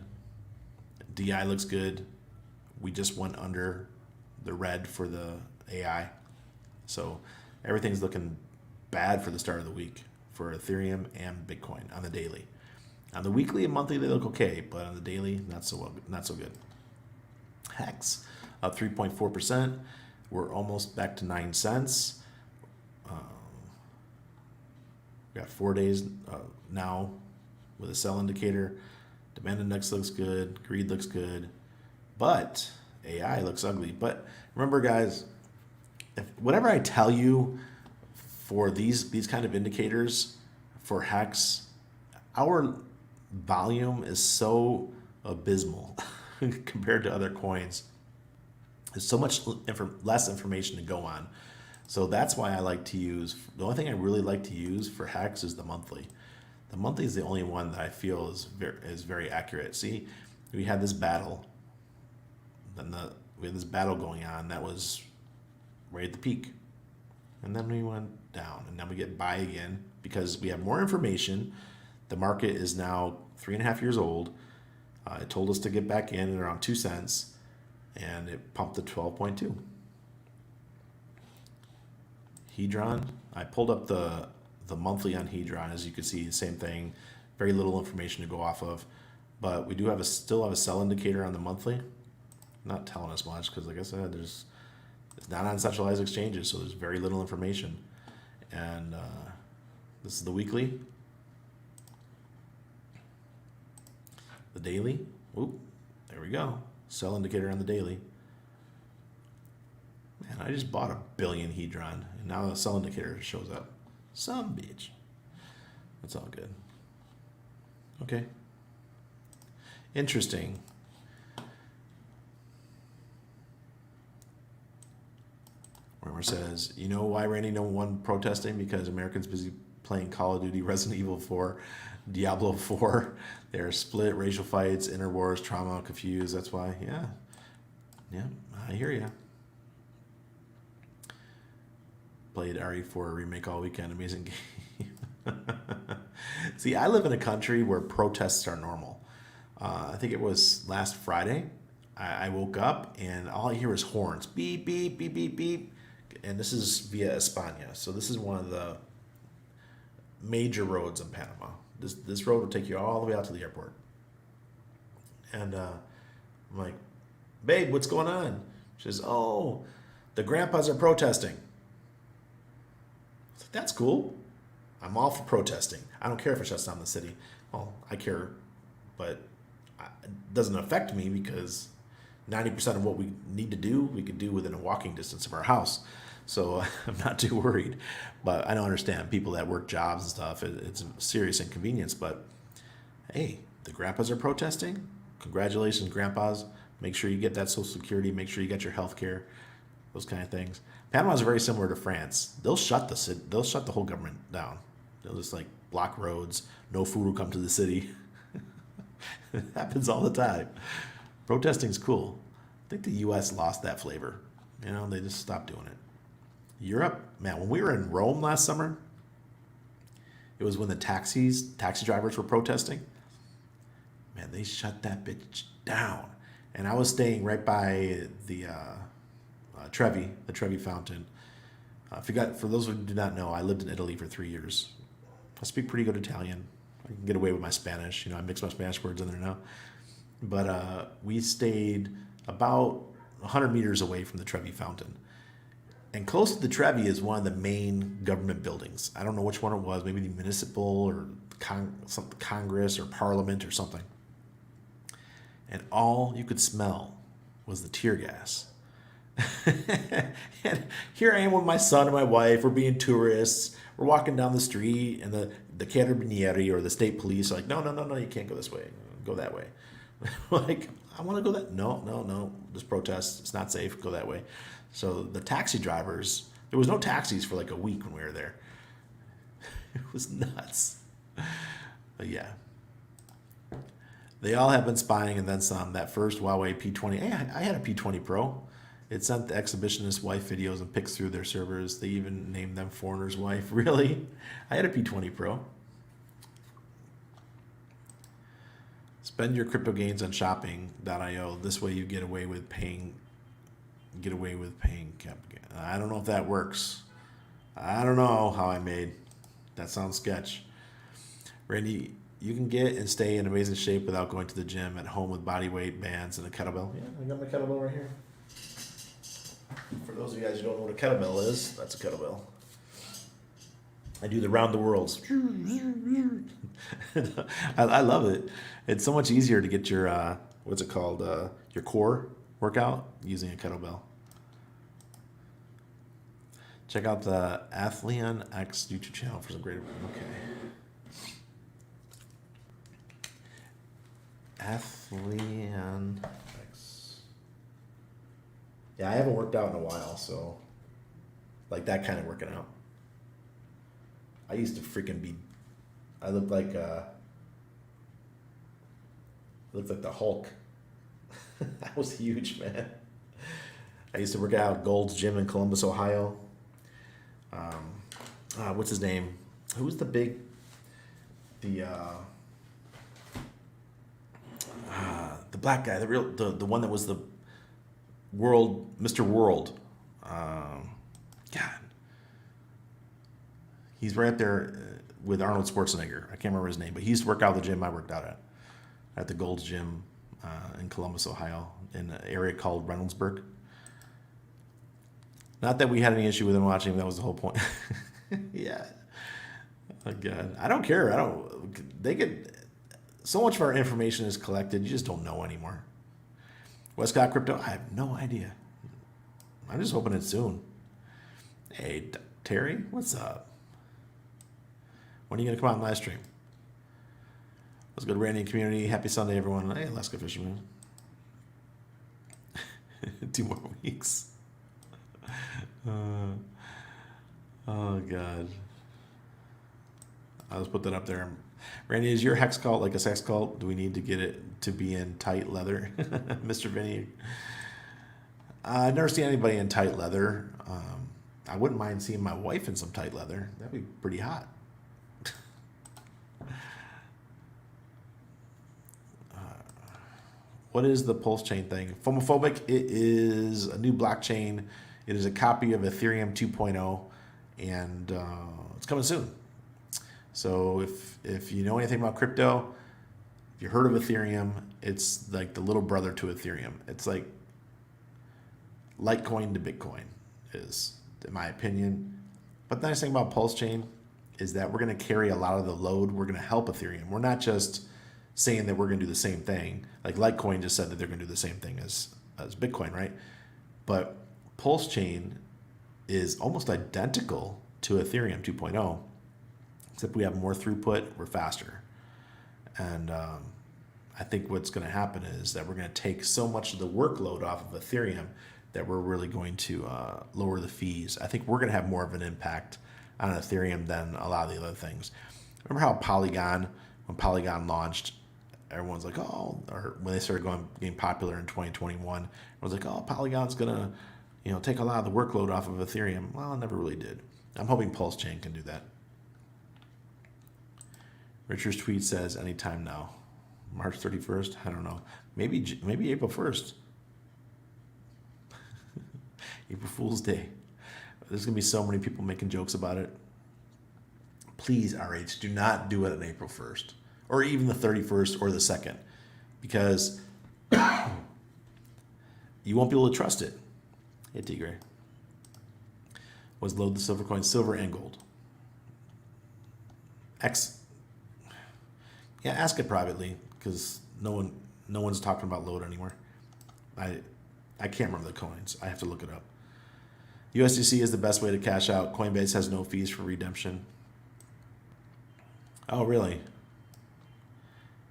DI looks good. We just went under the red for the AI. So everything's looking bad for the start of the week for Ethereum and Bitcoin on the daily. On the weekly and monthly, they look okay, but on the daily, not so good. Hex up 3.4%. We're almost back to 9 cents. We got 4 days now with a sell indicator. Demand index looks good. Greed looks good. But AI looks ugly. But remember, guys, whatever I tell you for these kind of indicators for Hex, our volume is so abysmal compared to other coins. There's so much less information to go on. So that's why I like to use, the only thing I really like to use for Hex is the monthly. The monthly is the only one that I feel is very accurate. See, we had this battle. We had this battle going on that was right at the peak. And then we went down, and now we get buy again because we have more information. The market is now 3.5 years old. It told us to get back in at around 2 cents, and it pumped to 12.2. Hedron, I pulled up the monthly on Hedron. As you can see, the same thing. Very little information to go off of, but we do still have a sell indicator on the monthly. Not telling us much because, like I said, it's not on centralized exchanges, so there's very little information. And this is the weekly. The daily. Oop, there we go. Sell indicator on the daily. Man, I just bought a billion Hedron, and now the sell indicator shows up. Some bitch. That's all good. Okay. Interesting. Rumor says, you know why, Randy, no one protesting? Because Americans busy playing Call of Duty, Resident Evil 4, Diablo 4. They're split, racial fights, inner wars, trauma, confused. That's why. Yeah. Yeah, I hear you. Played RE4 remake all weekend. Amazing game. See, I live in a country where protests are normal. I think it was last Friday. I woke up and all I hear is horns. Beep, beep, beep, beep, beep. And this is via España. So this is one of the major roads in Panama. This road will take you all the way out to the airport. And I'm like, babe, what's going on? She says, oh, the grandpas are protesting. I was like, that's cool. I'm all for protesting. I don't care if it shuts down the city. Well, I care, but it doesn't affect me because 90% of what we need to do, we could do within a walking distance of our house. So I'm not too worried. But I don't understand people that work jobs and stuff. It's a serious inconvenience. But hey, the grandpas are protesting. Congratulations, grandpas. Make sure you get that Social Security. Make sure you get your health care. Those kind of things. Panama is very similar to France. They'll shut the city. They'll shut the whole government down. They'll just like block roads. No food will come to the city. It happens all the time. Protesting's cool. I think the U.S. lost that flavor. You know, they just stopped doing it. Europe, man, when we were in Rome last summer, it was when the taxi drivers were protesting. Man, they shut that bitch down. And I was staying right by the Trevi Fountain. For those who do not know, I lived in Italy for 3 years. I speak pretty good Italian. I can get away with my Spanish. You know, I mix my Spanish words in there now. But we stayed about 100 meters away from the Trevi Fountain. And close to the Trevi is one of the main government buildings. I don't know which one it was, maybe the municipal or Congress or Parliament or something. And all you could smell was the tear gas. And here I am with my son and my wife. We're being tourists. We're walking down the street, and the Carabinieri or the state police are like, no, you can't go this way. Go that way. Like, I want to go that. No. This protest. It's not safe. Go that way. So the taxi drivers, there was no taxis for like a week when we were there. It was nuts. But yeah. They all have been spying and then some. That first Huawei P20. Hey, I had a P20 Pro. It sent the exhibitionist wife videos and pics through their servers. They even named them Foreigner's wife. Really? I had a P20 Pro. Spend your crypto gains on shopping.io. This way you get away with paying cap. I don't know if that works. I don't know how I made. That sounds sketch. Randy, you can get and stay in amazing shape without going to the gym at home with body weight bands and a kettlebell. Yeah, I got my kettlebell right here. For those of you guys who don't know what a kettlebell is, that's a kettlebell. I do the round the worlds. I love it. It's so much easier to get your, what's it called, your core workout using a kettlebell. Check out the Athleon X YouTube channel for some great. Okay. Athleon X. Yeah, I haven't worked out in a while, so like that kind of working out. I used to freaking be. I looked like the Hulk. I was huge, man. I used to work out at Gold's Gym in Columbus, Ohio. What's his name? Who was the black guy, the one that was the Mr. World. God, he's right up there with Arnold Schwarzenegger. I can't remember his name, but he used to work out at the gym I worked out at the Gold's Gym in Columbus, Ohio, in an area called Reynoldsburg. Not that we had any issue with him watching him. That was the whole point. Yeah. Oh God, I don't care. I don't. They could. So much of our information is collected. You just don't know anymore. Westcott Crypto. I have no idea. I'm just hoping it's soon. Hey, Terry, what's up? When are you gonna come out and live stream? Let's go to Randy and community. Happy Sunday, everyone. Hey, Alaska Fisherman. 2 more weeks. Oh God. I'll just put that up there. Randy, is your hex cult like a sex cult? Do we need to get it to be in tight leather? Mr. Vinny. I've never seen anybody in tight leather. I wouldn't mind seeing my wife in some tight leather. That'd be pretty hot. What is the Pulsechain thing? Phomophobic, it is a new blockchain. It is a copy of Ethereum 2.0, and it's coming soon. So if you know anything about crypto, if you heard of Ethereum, it's like the little brother to Ethereum. It's like Litecoin to Bitcoin is, in my opinion. But the nice thing about Pulsechain is that we're going to carry a lot of the load. We're going to help Ethereum. We're not just saying that we're going to do the same thing. Like Litecoin just said that they're going to do the same thing as Bitcoin, right? But Pulsechain is almost identical to Ethereum 2.0, except we have more throughput, we're faster. And I think what's going to happen is that we're going to take so much of the workload off of Ethereum that we're really going to lower the fees. I think we're going to have more of an impact on Ethereum than a lot of the other things. Remember how when Polygon launched, everyone's like, oh, or when they started getting popular in 2021, everyone's like, oh, Polygon's gonna, take a lot of the workload off of Ethereum. Well, it never really did. I'm hoping Pulsechain can do that. Richard's tweet says anytime now. March 31st? I don't know. Maybe April 1st. April Fool's Day. There's gonna be so many people making jokes about it. Please, RH, do not do it on April 1st. Or even the 31st or the 2nd, because you won't be able to trust it. Hey, Tigray. Was load the silver coin, silver and gold. Yeah, ask it privately, because no one's talking about load anymore. I can't remember the coins. I have to look it up. USDC is the best way to cash out. Coinbase has no fees for redemption. Oh, really?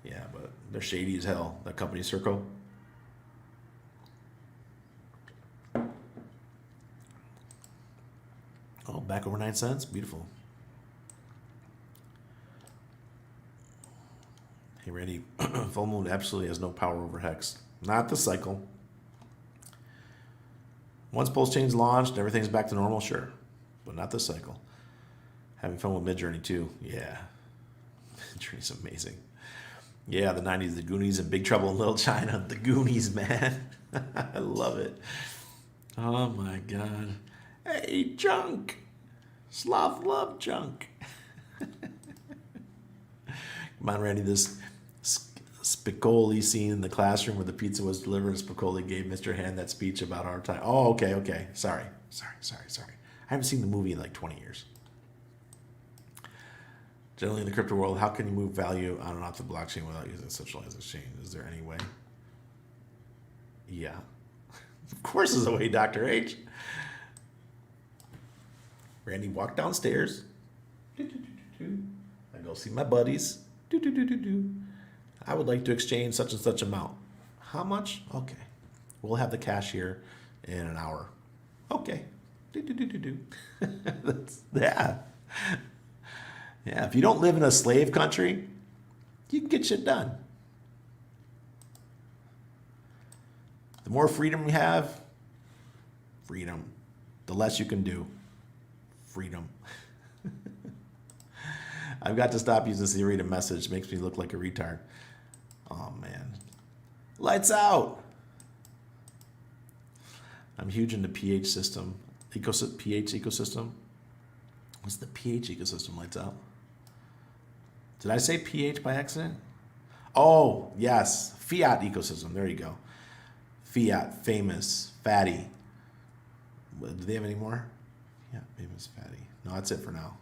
Yeah, but they're shady as hell, that company Circle. Oh, back over 9 cents. Beautiful. Hey, Randy. Full moon absolutely has no power over Hex. Not the cycle. Once Pulsechain's launched, everything's back to normal, sure. But not this cycle. Having fun with Midjourney, too. Yeah. Midjourney's amazing. Yeah, the 90s, the Goonies, and Big Trouble in Little China. The Goonies, man. I love it. Oh, my God. Hey, Junk. Sloth love Junk. Come on, Randy. This Spicoli scene in the classroom where the pizza was delivered, and Spicoli gave Mr. Hand that speech about our time. Oh, okay. Sorry. I haven't seen the movie in like 20 years. Generally, in the crypto world, how can you move value on and off the blockchain without using a centralized exchange? Is there any way? Yeah. Of course there's a way, Dr. H. Randy walked downstairs. I go see my buddies. I would like to exchange such and such amount. How much? Okay. We'll have the cash here in an hour. Okay. Yeah. Yeah, if you don't live in a slave country, you can get shit done. The more freedom you have, freedom. The less you can do, freedom. I've got to stop using Siri to message. It makes me look like a retard. Oh, man. Lights out. I'm huge into pH system. pH ecosystem. What's the pH ecosystem? Lights out. Did I say pH by accident? Oh, yes. Fiat ecosystem. There you go. Fiat, famous, fatty. Do they have any more? Yeah, famous, fatty. No, that's it for now.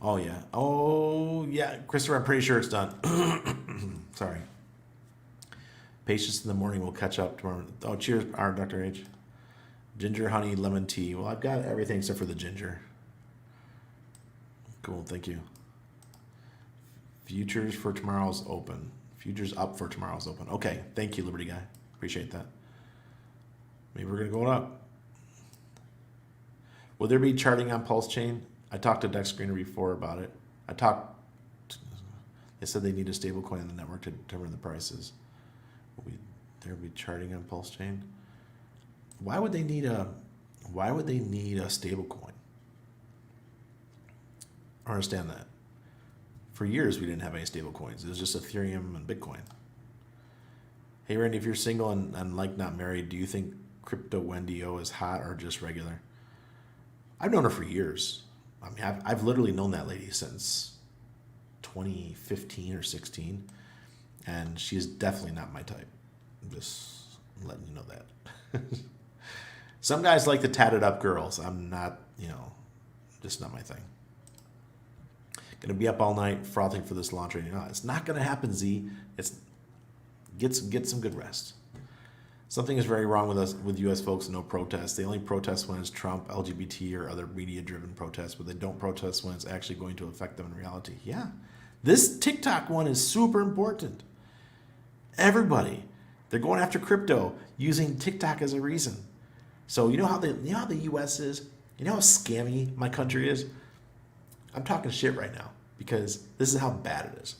Oh yeah. Oh yeah, Christopher. I'm pretty sure it's done. Sorry. Patience in the morning. We'll catch up tomorrow. Oh, cheers, our Dr. H. Ginger, honey, lemon tea. Well, I've got everything except for the ginger. Cool. Thank you. Futures for tomorrow's open. Futures up for tomorrow's open. Okay. Thank you, Liberty Guy. Appreciate that. Maybe we're gonna go up. Will there be charting on Pulsechain? I talked to Dex Screener before about it. They said they need a stable coin in the network to determine the prices. Will there be charting on Pulsechain? Why would they need a stable coin? I don't understand that. For years we didn't have any stable coins. It was just Ethereum and Bitcoin. Hey Randy, if you're single and like not married, do you think Crypto Wendy O is hot or just regular? I've known her for years. I mean, I've literally known that lady since 2015 or 16, and she is definitely not my type. I'm just letting you know that. Some guys like the tatted up girls. I'm not, just not my thing. Gonna be up all night frothing for this launch rating. No, it's not gonna happen, Z. Get some good rest. Something is very wrong with U.S. folks and no protests. They only protest when it's Trump, LGBT, or other media-driven protests, but they don't protest when it's actually going to affect them in reality. Yeah, this TikTok one is super important. Everybody, they're going after crypto using TikTok as a reason. So you know how the U.S. is. You know how scammy my country is. I'm talking shit right now because this is how bad it is.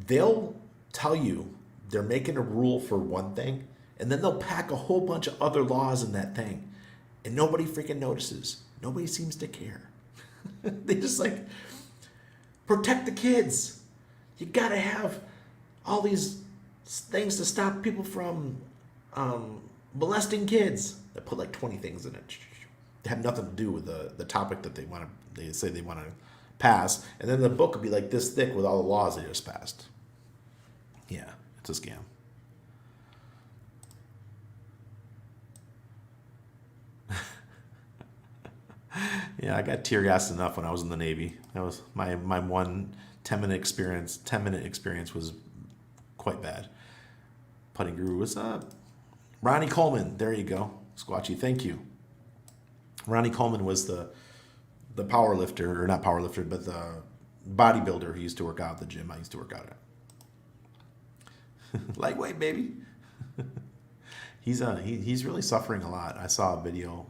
They'll tell you they're making a rule for one thing, and then they'll pack a whole bunch of other laws in that thing, and nobody freaking notices. Nobody seems to care. They just protect the kids. You gotta have all these things to stop people from molesting kids. They put 20 things in it. They have nothing to do with the topic that they say they want to pass, and then the book would be like this thick with all the laws they just passed. Yeah, it's a scam. Yeah, I got tear gassed enough when I was in the Navy. That was my one 10-minute experience. 10-minute experience was quite bad. Putting Guru, what's up? Ronnie Coleman, there you go. Squatchy, thank you. Ronnie Coleman was the power lifter, or not power lifter, but the bodybuilder who used to work out at the gym I used to work out at. Lightweight, baby. He's really suffering a lot. I saw a video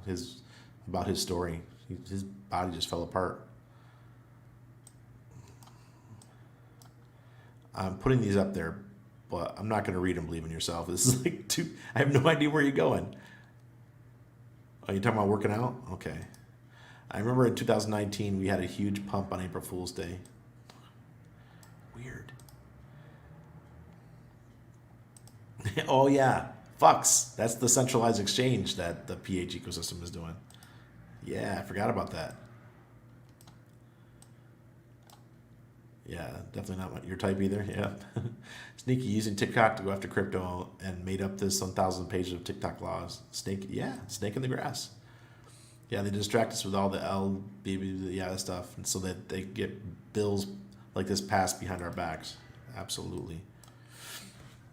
about his story. His body just fell apart. I'm putting these up there, but I'm not going to read them. Believe in yourself. This is I have no idea where you're going. Are you talking about working out? Okay. I remember in 2019 we had a huge pump on April Fool's Day. Weird. Oh yeah, Fux. That's the centralized exchange that the PH ecosystem is doing. Yeah, I forgot about that. Yeah, definitely not your type either. Yeah. Sneaky using TikTok to go after crypto and made up this 1,000 pages of TikTok laws. Snake in the grass. Yeah, they distract us with all the that stuff, and so that they get bills like this passed behind our backs. Absolutely.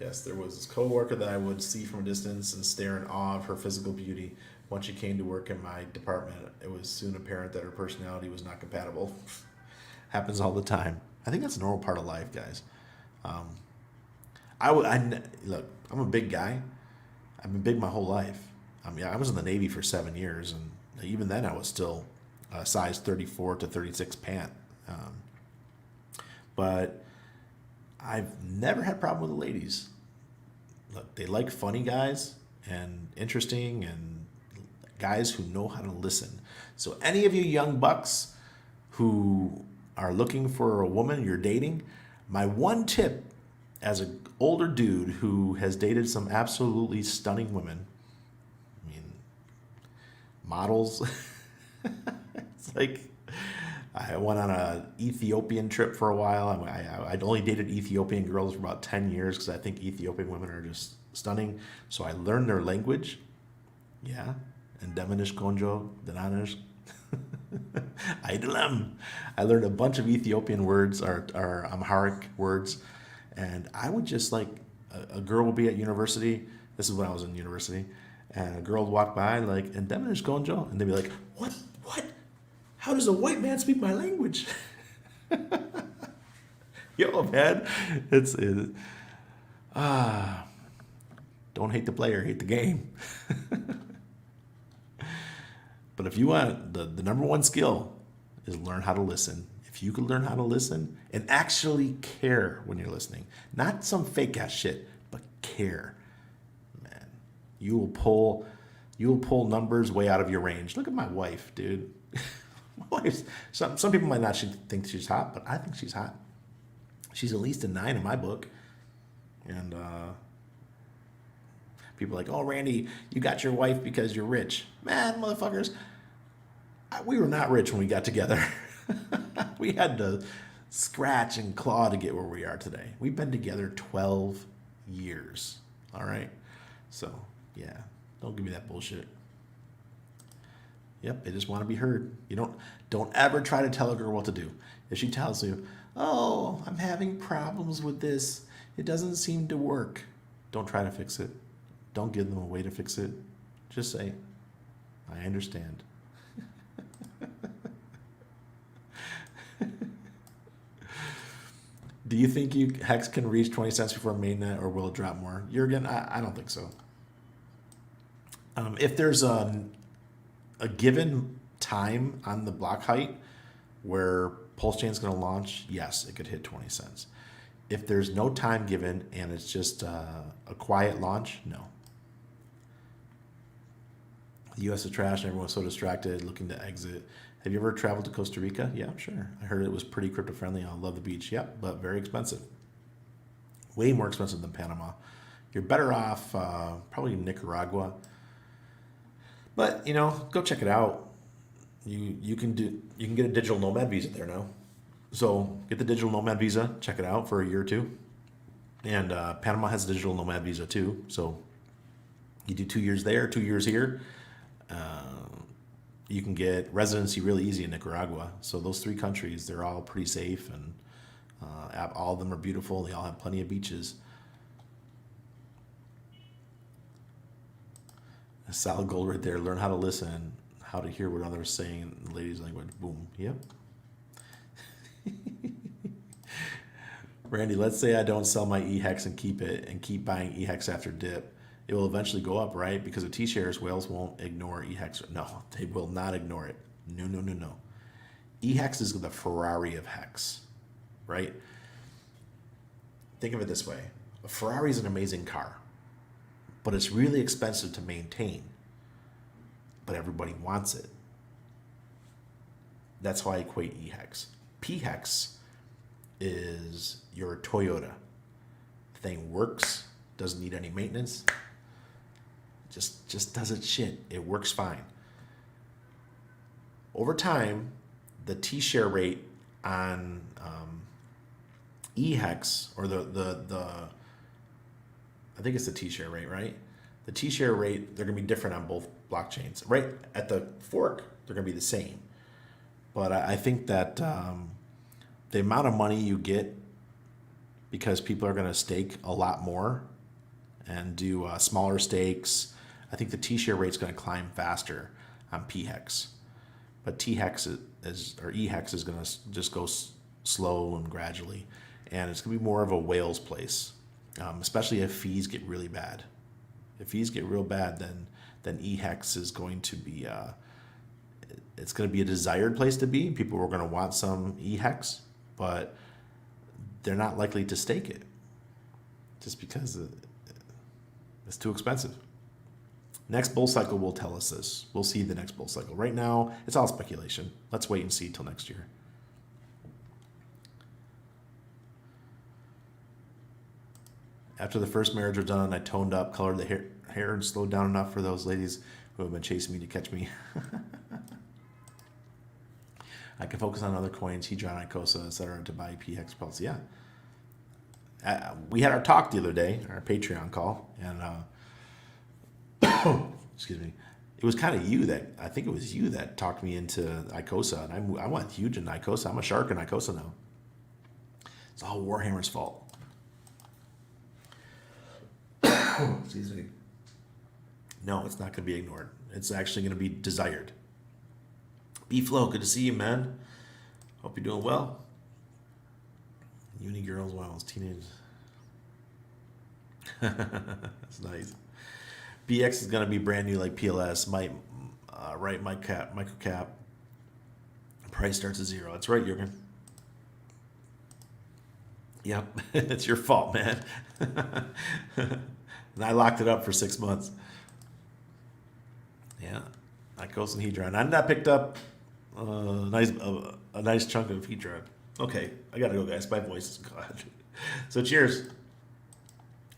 Yes, there was this coworker that I would see from a distance and stare in awe of her physical beauty. Once she came to work in my department, it was soon apparent that her personality was not compatible. Happens all the time. I think that's a normal part of life, guys. Look, I'm a big guy. I've been big my whole life. I mean, I was in the Navy for 7 years, and even then I was still a size 34 to 36 pant. But I've never had a problem with the ladies. Look, they like funny guys and interesting and guys who know how to listen. So any of you young bucks who are looking for a woman you're dating, my one tip as an older dude who has dated some absolutely stunning women, I mean, models. It's I went on an Ethiopian trip for a while. I'd only dated Ethiopian girls for about 10 years because I think Ethiopian women are just stunning. So I learned their language. Yeah. Endeminish Konjo, Denanish. Idolem. I learned a bunch of Ethiopian words or Amharic words, and I would just like a girl would be at university. This is when I was in university, and a girl would walk by like Endeminish Konjo, and they'd be like, "What? What? How does a white man speak my language?" Yo, man, don't hate the player, hate the game. But if you want the number one skill is learn how to listen. If you can learn how to listen and actually care when you're listening, not some fake ass shit, but care, man, you will pull numbers way out of your range. Look at my wife, dude. My wife's some people might not think she's hot, but I think she's hot. She's at least a 9 in my book, and people are like, "Oh, Randy, you got your wife because you're rich." Man, motherfuckers, we were not rich when we got together. We had to scratch and claw to get where we are today. We've been together 12 years. All right? So, yeah, don't give me that bullshit. Yep, they just want to be heard. You don't ever try to tell a girl what to do. If she tells you, "Oh, I'm having problems with this. It doesn't seem to work." Don't try to fix it. Don't give them a way to fix it. Just say, "I understand." Do you think Hex can reach 20 cents before mainnet, or will it drop more? Jurgen, I don't think so. If there's a given time on the block height where Pulsechain is going to launch, yes, it could hit 20 cents. If there's no time given and it's just a quiet launch, no. The U.S. is trash and everyone's so distracted looking to exit. Have you ever traveled to Costa Rica? Yeah, sure. I heard it was pretty crypto friendly. I love the beach. Yep, but very expensive. Way more expensive than Panama. You're better off probably Nicaragua. But go check it out. You can get a digital nomad visa there now. So get the digital nomad visa. Check it out for a year or two. And Panama has a digital nomad visa too. So you do 2 years there, 2 years here. You can get residency really easy in Nicaragua. So those 3 countries, they're all pretty safe, and all of them are beautiful. They all have plenty of beaches. A solid goal right there. Learn how to listen, how to hear what others are saying in the ladies' language. Boom. Yep. Randy, let's say I don't sell my eHex and keep it and keep buying eHex after dip. It will eventually go up, right? Because of T-shares, whales won't ignore eHex. No, they will not ignore it. No. eHex is the Ferrari of Hex, right? Think of it this way. A Ferrari is an amazing car, but it's really expensive to maintain. But everybody wants it. That's why I equate eHex. pHex is your Toyota. The thing works, doesn't need any maintenance. Just does its shit. It works fine. Over time, the T-share rate on eHex, or the I think it's the T-share rate, right? The T-share rate, they're going to be different on both blockchains. Right at the fork, they're going to be the same. But I think that the amount of money you get, because people are going to stake a lot more and do smaller stakes, I think the T-share rate's going to climb faster on pHex. But eHex is going to just go slow and gradually. And it's going to be more of a whale's place, especially if fees get really bad. If fees get real bad, then eHex is going to be it's going to be a desired place to be. People are going to want some eHex, but they're not likely to stake it just because it's too expensive. Next bull cycle will tell us this. We'll see the next bull cycle. Right now, it's all speculation. Let's wait and see till next year. After the first marriage was done, I toned up, colored the hair, and slowed down enough for those ladies who have been chasing me to catch me. I can focus on other coins, Hedron, Icosa, etc., to buy pHex Pulse. Yeah. We had our talk the other day, our Patreon call, and excuse me. It was kind of you that, I think it was you that talked me into Icosa, and I went huge in Icosa. I'm a shark in Icosa now. It's all Warhammer's fault. Excuse me. No, it's not going to be ignored. It's actually going to be desired. B-Flow, good to see you, man. Hope you're doing well. Uni girls, wow, it's teenage. That's nice. BX is going to be brand new like PLS. Right, microcap. Price starts at 0. That's right, Jürgen. Yep, it's your fault, man. And I locked it up for 6 months. Yeah, Icos and Hedron. And I picked up a nice chunk of Hedron. Okay, I gotta go, guys. My voice is gone. So cheers.